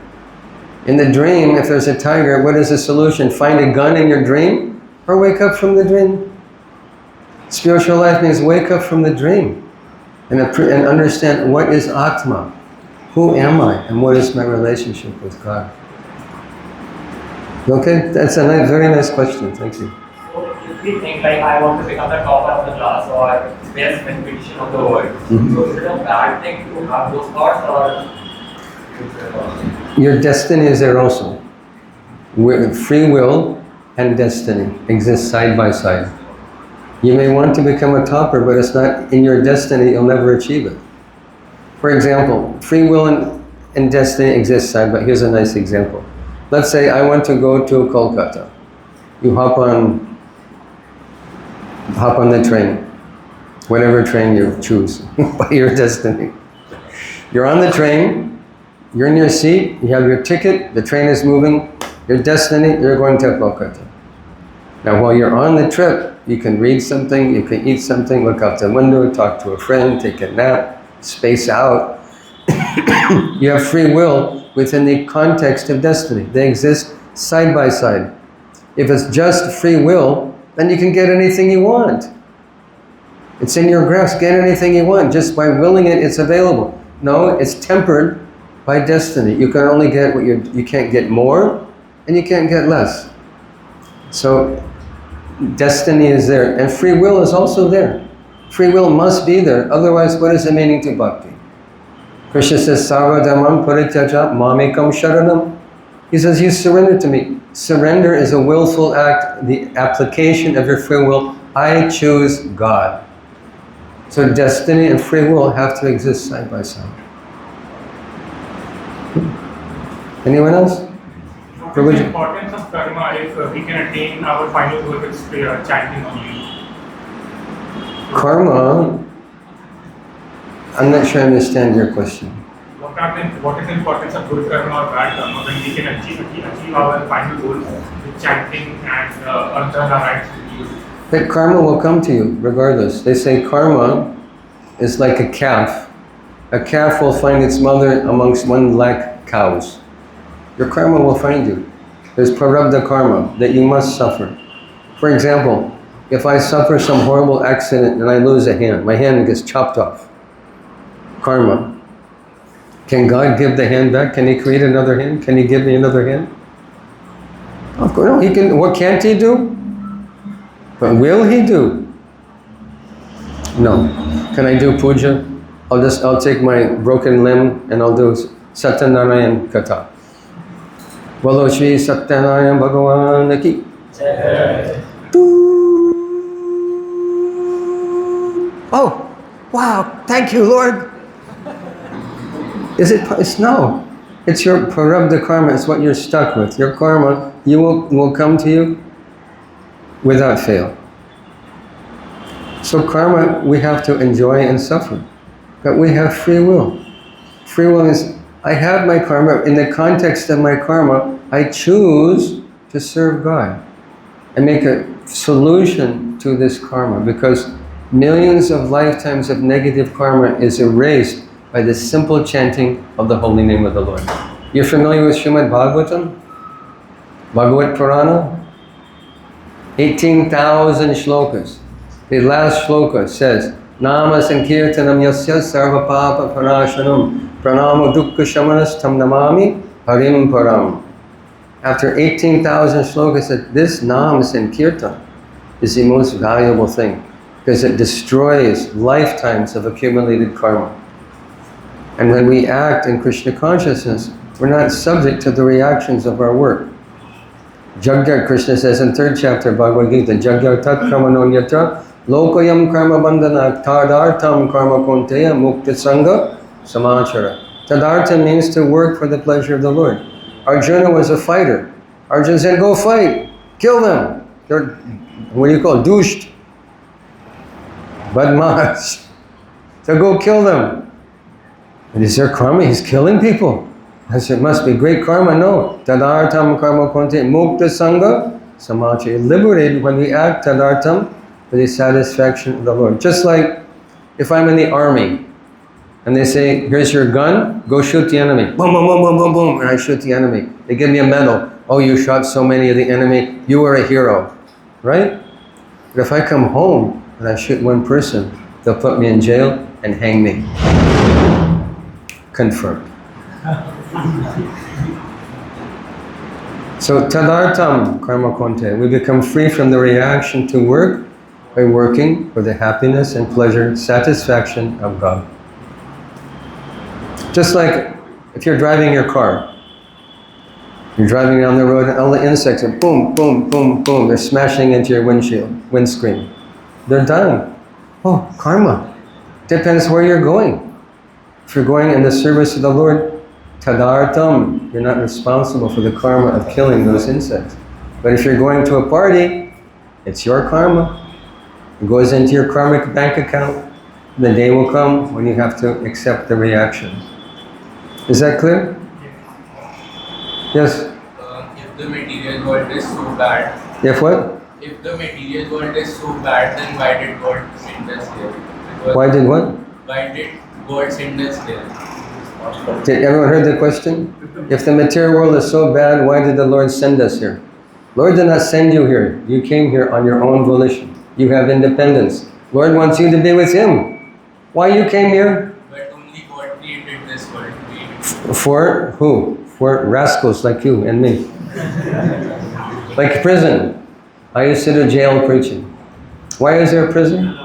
In the dream, if there's a tiger, what is the solution? Find a gun in your dream or wake up from the dream? Spiritual life means wake up from the dream and understand what is Atma, who am I, and what is my relationship with God. Okay, that's a nice, very nice question. Thank you. So if we think like I want to become the topper of the class or best mathematician of the world, Mhm. so is it a bad thing to have those thoughts or? Your destiny is there also. Free will and destiny exist side by side. You may want to become a topper, but it's not in your destiny, you'll never achieve it. For example, free will and destiny exist side by. Here's a nice example. Let's say I want to go to Kolkata. You hop on the train, whatever train you choose, by your destiny. You're on the train, you're in your seat, you have your ticket, the train is moving, your destiny, you're going to Kolkata. Now while you're on the trip, you can read something, you can eat something, look out the window, talk to a friend, take a nap, space out. You have free will within the context of destiny. They exist side by side. If it's just free will, then you can get anything you want. It's in your grasp, get anything you want. Just by willing it, it's available. No, it's tempered by destiny. You can only get what you can't get more, and you can't get less. So destiny is there, and free will is also there. Free will must be there, otherwise what is the meaning to bhakti? Krishna says, Sarvadamam parityaja mamekam sharanam. He says, you surrender to me. Surrender is a willful act, the application of your free will. I choose God. So destiny and free will have to exist side by side. Anyone else? What is the importance of karma if we can attain our final goal with chanting only? Karma, I'm not sure I understand your question. What is the importance of good karma or bad karma when we can achieve our final goal with chanting and earn the rights to use? That karma will come to you regardless. They say karma is like a calf. A calf will find its mother amongst 1 lakh cows. Your karma will find you. There's prarabdha karma that you must suffer. For example, if I suffer some horrible accident and I lose a hand, my hand gets chopped off. Karma. Can God give the hand back? Can He create another hand? Can He give me another hand? Of course, no, He can. What can't He do? But will He do? No. Can I do puja? I'll take my broken limb and I'll do Satyanarayan Katha. Bolo Shri Satyanarayan Bhagavan Ki. Oh, wow, thank you, Lord. It's no. It's your prarabdha karma, it's what you're stuck with. Your karma, will come to you without fail. So karma, we have to enjoy and suffer. But we have free will. Free will is, I have my karma, in the context of my karma, I choose to serve God and make a solution to this karma, because millions of lifetimes of negative karma is erased by the simple chanting of the holy name of the Lord. You're familiar with Srimad Bhagavatam? Bhagavad Purana? 18,000 shlokas. The last shloka says, Nama Sankirtanam Yasya Sarva Papa Parashanam Pranama Dukkha Shamanas Tam Namami Harim Param. After 18,000 shlokas, that this Nam Sankirtan is the most valuable thing, because it destroys lifetimes of accumulated karma. And when we act in Krishna consciousness, we're not subject to the reactions of our work. Jagya, Krishna says in 3rd chapter of Bhagavad Gita, Jagya tat karmanonyatra lokayam karma bandhana tadartam karma konteya mukta sangha samachara. Tadarta means to work for the pleasure of the Lord. Arjuna was a fighter. Arjuna said, go fight, kill them. They're, what do you call it? Dusht. Badmash. So go kill them. And is there karma? He's killing people. I said, must be great karma. No. Tadartam karma konte mukta sangha samachara. Liberated when we act tadartam for the satisfaction of the Lord. Just like if I'm in the army and they say, here's your gun, go shoot the enemy. Boom, boom, boom, boom, boom, boom. And I shoot the enemy. They give me a medal. Oh, you shot so many of the enemy. You were a hero. Right? But if I come home and I shoot one person, they'll put me in jail and hang me. Confirmed. So tadartam karma konte, we become free from the reaction to work by working for the happiness and pleasure, satisfaction of God. Just like if you're driving your car, you're driving down the road and all the insects are boom, boom, boom, boom, they're smashing into your windscreen. They're dying. Oh, karma. Depends where you're going. If you're going in the service of the Lord, tadartam, you're not responsible for the karma of killing those insects. But if you're going to a party, it's your karma. It goes into your karmic bank account. The day will come when you have to accept the reaction. Is that clear? Yes? If the material world is so bad, If what? if the material world is so bad, then why did God send us here? Why did what? Why did God send us here? Did everyone heard the question? If the material world is so bad, why did the Lord send us here? Lord did not send you here. You came here on your own volition. You have independence. Lord wants you to be with Him. Why you came here? But only God created this world. For who? For rascals like you and me. Like prison. I used to do jail preaching. Why is there a prison?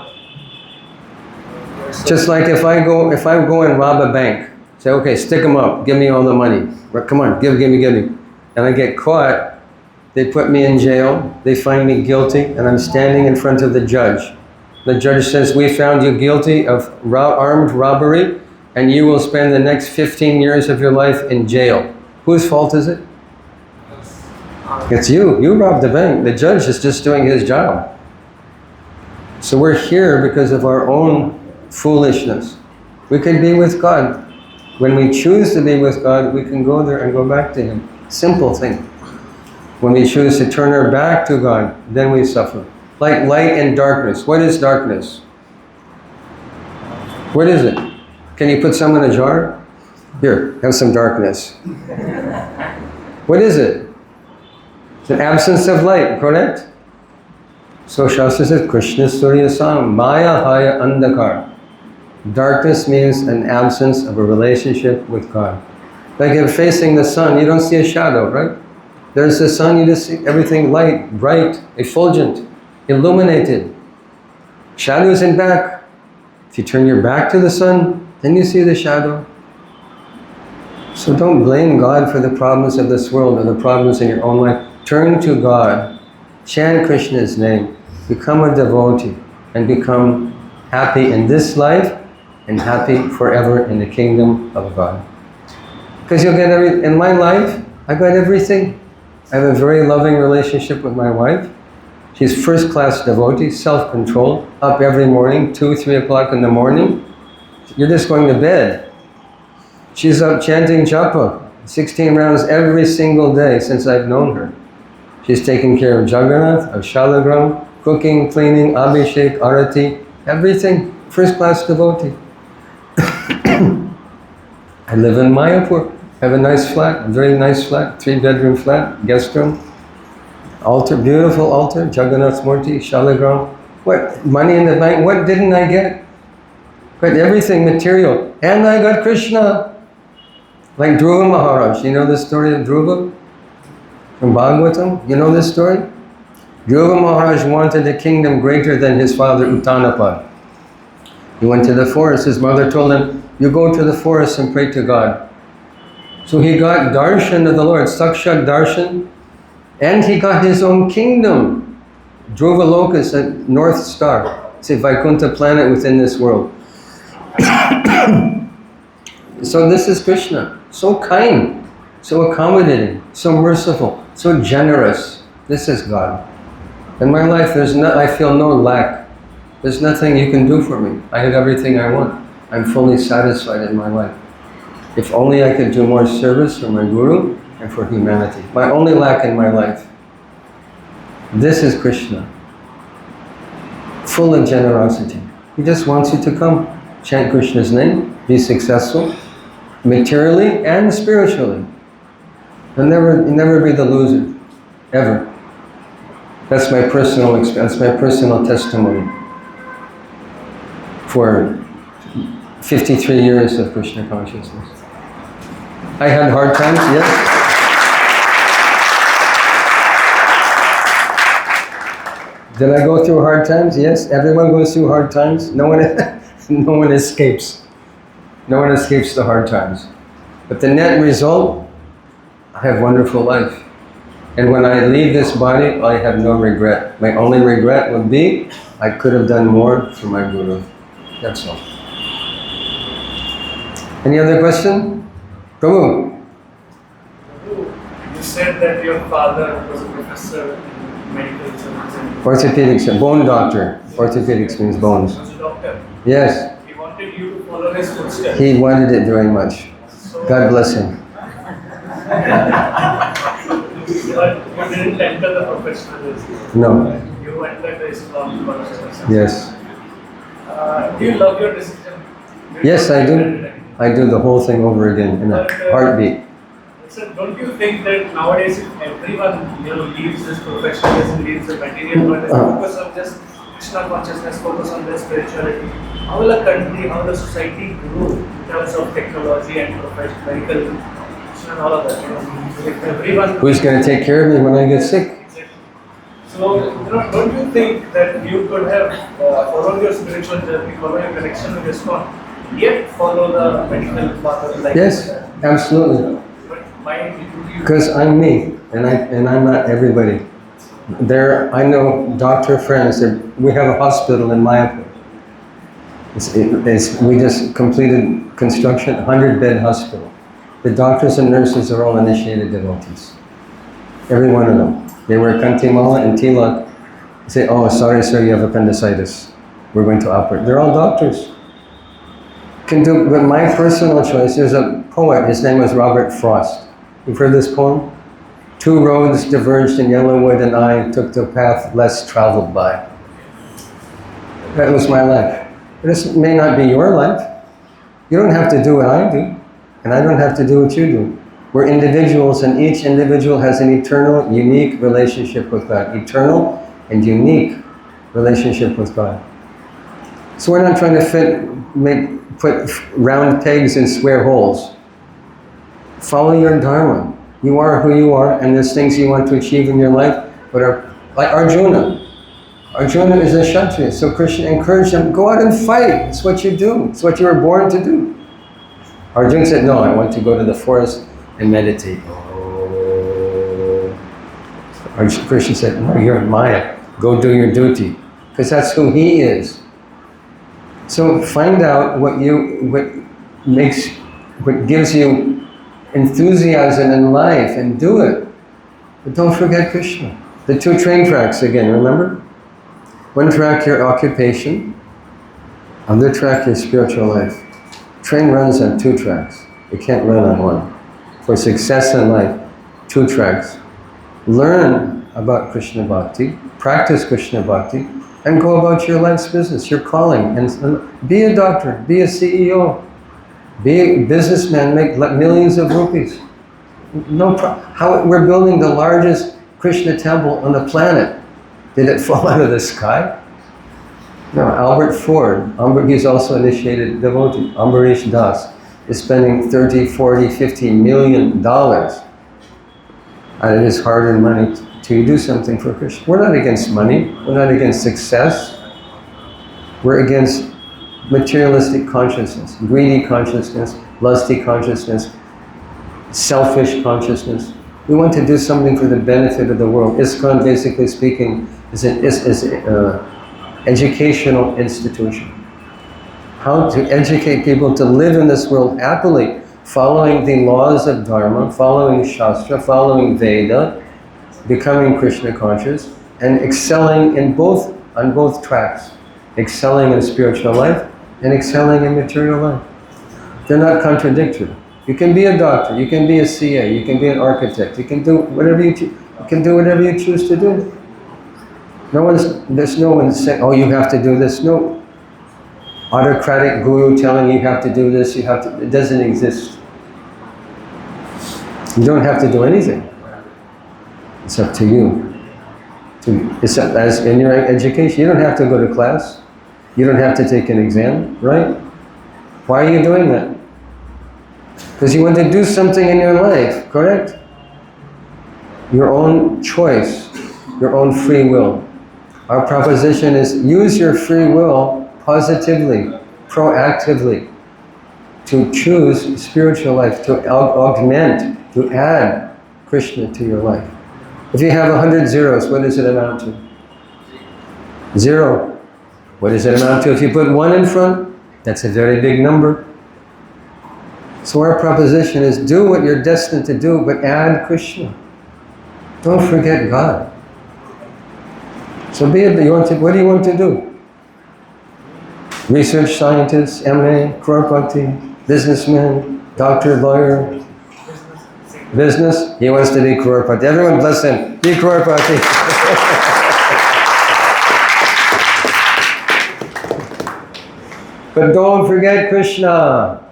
Just like if I go and rob a bank, say, okay, stick them up, give me all the money. Come on, give me. And I get caught, they put me in jail, they find me guilty, and I'm standing in front of the judge. The judge says, we found you guilty of armed robbery, and you will spend the next 15 years of your life in jail. Whose fault is it? It's you. You robbed the bank. The judge is just doing his job. So we're here because of our own foolishness. We could be with God. When we choose to be with God, we can go there and go back to Him. Simple thing. When we choose to turn our back to God, then we suffer. Like light and darkness. What is darkness? What is it? Can you put some in a jar? Here, have some darkness. What is it? It's an absence of light, correct? So Shastra says, Krishna Surya Sam, Maya Haya Andakar. Darkness means an absence of a relationship with God. Like if facing the sun, you don't see a shadow, right? There's the sun, you just see everything light, bright, effulgent, illuminated. Shadows in back. If you turn your back to the sun, then you see the shadow. So don't blame God for the problems of this world or the problems in your own life. Turn to God, chant Krishna's name, become a devotee, and become happy in this life and happy forever in the kingdom of God. Because you'll get in my life, I got everything. I have a very loving relationship with my wife. She's first-class devotee, self-controlled, up every morning, 2, 3 o'clock in the morning. You're just going to bed. She's up chanting japa, 16 rounds every single day since I've known her. She's taking care of Jagannath, of Shalagram, cooking, cleaning, abhishek, arati, everything. First-class devotee. I live in Mayapur. I have a nice flat, a very nice flat, 3-bedroom flat, guest room. Altar, beautiful altar, Jagannath Murti, Shalagram. What? Money in the bank? What didn't I get? Got everything material. And I got Krishna. Like Dhruva Maharaj. You know the story of Dhruva? From Bhagavatam? You know this story? Dhruva Maharaj wanted a kingdom greater than his father Uttanapad. He went to the forest. His mother told him, you go to the forest and pray to God. So he got darshan of the Lord, Sakshat darshan, and he got his own kingdom. Dhruva Loka is a north star. It's a Vaikuntha planet within this world. So this is Krishna. So kind, so accommodating, so merciful, so generous. This is God. In my life, I feel no lack. There's nothing you can do for me. I have everything I want. I'm fully satisfied in my life. If only I could do more service for my Guru and for humanity. My only lack in my life. This is Krishna. Full of generosity. He just wants you to come, chant Krishna's name, be successful, materially and spiritually. And never be the loser, ever. That's my personal experience, that's my personal testimony for 53 years of Krishna consciousness. I had hard times, yes. Did I go through hard times? Yes, everyone goes through hard times. No one, no one escapes. No one escapes the hard times. But the net result, I have wonderful life. And when I leave this body, I have no regret. My only regret would be, I could have done more for my Guru. That's all. Any other question? Prabhu? You said that your father was a professor in medical science and Orthopedics, bone doctor. Orthopedics means bones. was a doctor. Yes, He wanted you to follow his footsteps. he wanted it very much. So, God bless him. but you didn't enter the professionalism. No, You entered the Islam consciousness. yes. Do you love your decision? Yes, I do. I do the whole thing over again in a heartbeat. So don't you think that nowadays if everyone leaves this professionalism, leaves the material world and focus on just Krishna consciousness, focus on their spirituality, how will a country, how will a society grow in terms of technology and medical and all of that? If everyone Who's going to take care of me when I get sick? So, don't you think that you could have followed your spiritual journey, follow your connection with ISKCON, yet follow the medical path of life? Yes, absolutely. But why did you? Because I'm me, and I'm not everybody. I know doctor friends. We have a hospital in Mayapur. We just completed construction, 100-bed hospital. The doctors and nurses are all initiated devotees. Every one of them. They wear kantimala and tilak. Say, oh, sorry, sir, you have appendicitis. We're going to operate. They're all doctors. But my personal choice, there's a poet, his name was Robert Frost. You've heard this poem? 2 roads diverged in Yellowwood and I took the path less traveled by. That was my life. This may not be your life. You don't have to do what I do, and I don't have to do what you do. We're individuals, and each individual has an eternal, unique relationship with God. Eternal and unique relationship with God. So we're not trying to put round pegs in square holes. Follow your dharma. You are who you are, and there's things you want to achieve in your life, but are like Arjuna. Arjuna is a Kshatriya, so Krishna encouraged him, go out and fight. It's what you do. It's what you were born to do. Arjuna said, no, I want to go to the forest and meditate. Krishna said, no, you're Maya. Go do your duty. Because that's who he is. So find out what gives you enthusiasm in life and do it. But don't forget Krishna. The 2 train tracks again, remember? One track, your occupation. Other track, your spiritual life. Train runs on 2 tracks. It can't run on one. For success in life, 2 tracks. Learn about Krishna Bhakti, practice Krishna Bhakti, and go about your life's business, your calling. And be a doctor, be a CEO, be a businessman, make millions of rupees. We're building the largest Krishna temple on the planet. Did it fall out of the sky? No, Albert Ford, he's also initiated devotee, Ambarish Das, is spending 30, 40, 50 million dollars out of his hard-earned money to do something for Krishna. We're not against money. We're not against success. We're against materialistic consciousness, greedy consciousness, lusty consciousness, selfish consciousness. We want to do something for the benefit of the world. ISKCON, basically speaking, is an educational institution. How to educate people to live in this world happily, following the laws of Dharma, following Shastra, following Veda, becoming Krishna conscious, and excelling on both tracks. Excelling in spiritual life and excelling in material life. They're not contradictory. You can be a doctor, you can be a CA, you can be an architect, you can do whatever you choose to do. There's no one saying, oh, you have to do this. No autocratic guru telling you have to do this, it doesn't exist. You don't have to do anything. It's up to you. As in your education, you don't have to go to class. You don't have to take an exam, right? Why are you doing that? Because you want to do something in your life, correct? Your own choice, your own free will. Our proposition is use your free will positively, proactively, to choose spiritual life, to augment, to add Krishna to your life. If you have 100 zeros, what does it amount to? 0. What does it amount to? If you put 1 in front, that's a very big number. So our proposition is do what you're destined to do, but add Krishna. Don't forget God. So what do you want to do? Research scientist, MA, crorepati, businessman, doctor, lawyer, business? He wants to be crorepati. Everyone bless him. Be crorepati. But don't forget Krishna.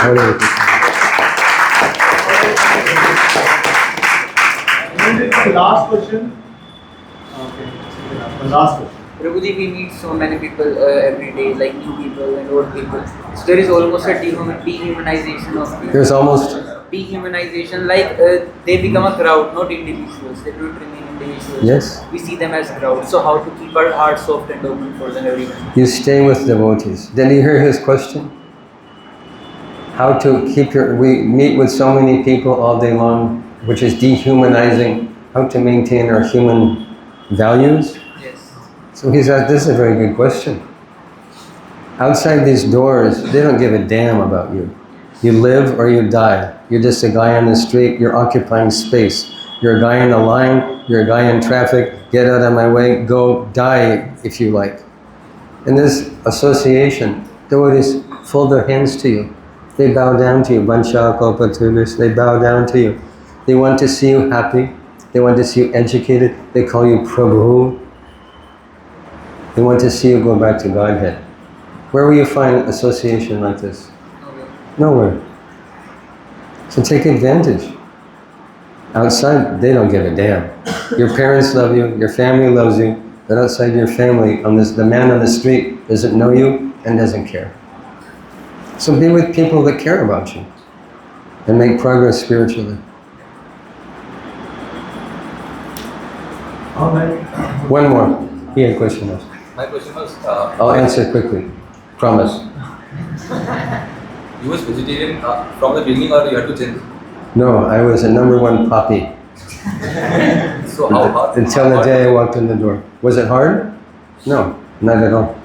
Hare Krishna. The last question. Okay. The last question. Prabhuji, we meet so many people every day, like new people and old people. So there is almost a dehumanization of people. There's almost Dehumanization, like they become a crowd, not individuals. They don't remain individuals. Yes. We see them as crowd. So how to keep our hearts soft and open for them everyone? You stay with devotees. Did you hear his question? How to keep we meet with so many people all day long, which is dehumanizing. How to maintain our human values? Yes. So he's asked, this is a very good question. Outside these doors, they don't give a damn about you. You live or you die. You're just a guy on the street, you're occupying space. You're a guy in the line, you're a guy in traffic, get out of my way, go die if you like. In this association, devotees fold their hands to you. They bow down to you, Vancha Kalpatulis, they bow down to you. They want to see you happy. They want to see you educated. They call you Prabhu. They want to see you go back to Godhead. Where will you find association like this? Nowhere. So take advantage. Outside, they don't give a damn. Your parents love you, your family loves you, but outside your family, the man on the street doesn't know you and doesn't care. So be with people that care about you and make progress spiritually. All right. One more. He had a question. My question was, I'll answer quickly. Promise. you was vegetarian from the beginning or you had to change? No, I was a #1 poppy. So how Until the day I walked in the door. Was it hard? No, not at all.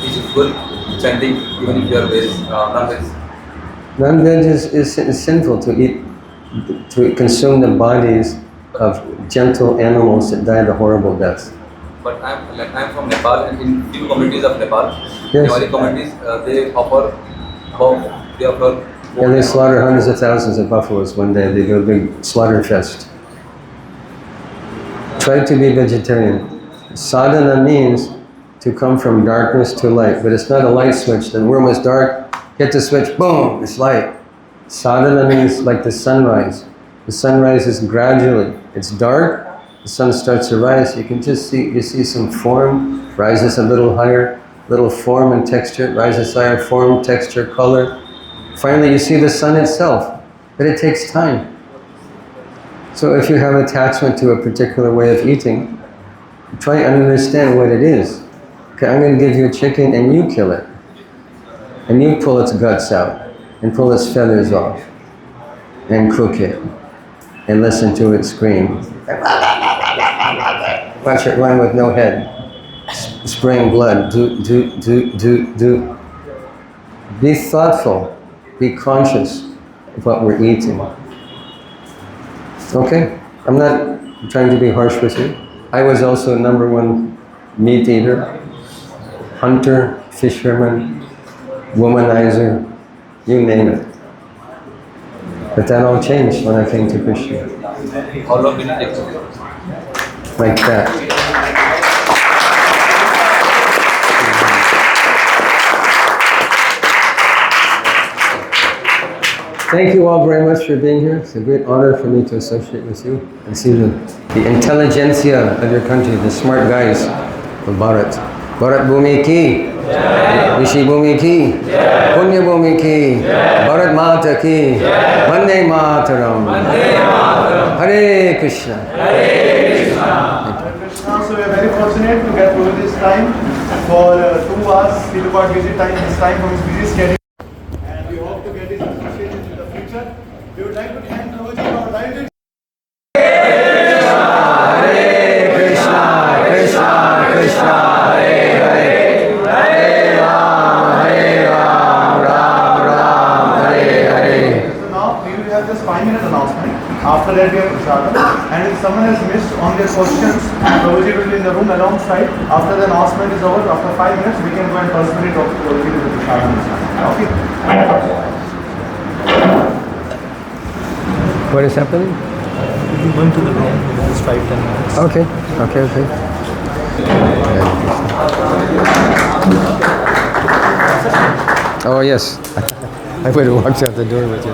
is it good chanting even if you are non-veg? Non-veg is sinful to eat, to consume the bodies of gentle animals that died a horrible death. But I'm from Nepal, and in few communities of Nepal, Yes. Nepali communities, they offer And they slaughter hundreds of thousands of buffaloes one day. They do a big slaughter fest. Try to be vegetarian. Sadhana means to come from darkness to light, but it's not a light switch. The room is dark, hit the switch, boom, it's light. Sadhana means like the sunrise. The sun rises gradually. It's dark, the sun starts to rise. You can just you see some form, rises a little higher, little form and texture, rises higher, form, texture, color. Finally, you see the sun itself, but it takes time. So if you have attachment to a particular way of eating, try and understand what it is. Okay, I'm going to give you a chicken and you kill it. And you pull its guts out and pull its feathers off and cook it and listen to it scream. Watch it run with no head, spraying blood, do. Be thoughtful, be conscious of what we're eating. Okay? I'm not trying to be harsh with you. I was also #1 meat eater, hunter, fisherman, womanizer, you name it. But that all changed when I came to Krishna. How long did it take? Like that. Thank you all very much for being here. It's a great honor for me to associate with you and see the intelligentsia of your country, the smart guys of Bharat. Bharat Bhumi ki, Rishi Bhumi ki, Punya Bhumi ki, Bharat Mata ki, Vande Mataram, Hare Krishna. So we are very fortunate to get over this time for 2 hours. He got busy time, this time from his busy schedule, and we hope to get his association in the future. We would like to thank Prabhuji for our life. Krishna, Krishna, Krishna, Hare Hare, Hare Ram, Ram, Ram, Hare Hare. So now we will have just 5-minute announcement. After that we have Prasadam. And if someone has missed on their questions, Prabhuji will be in the room alongside. After the announcement is over, after 5 minutes, we can go and personally talk to Prabhuji with the Prasadam. Okay? What is happening? We're going to the room in just 5-10 minutes. Okay, okay, okay. Oh yes, I would have walked out the door with you.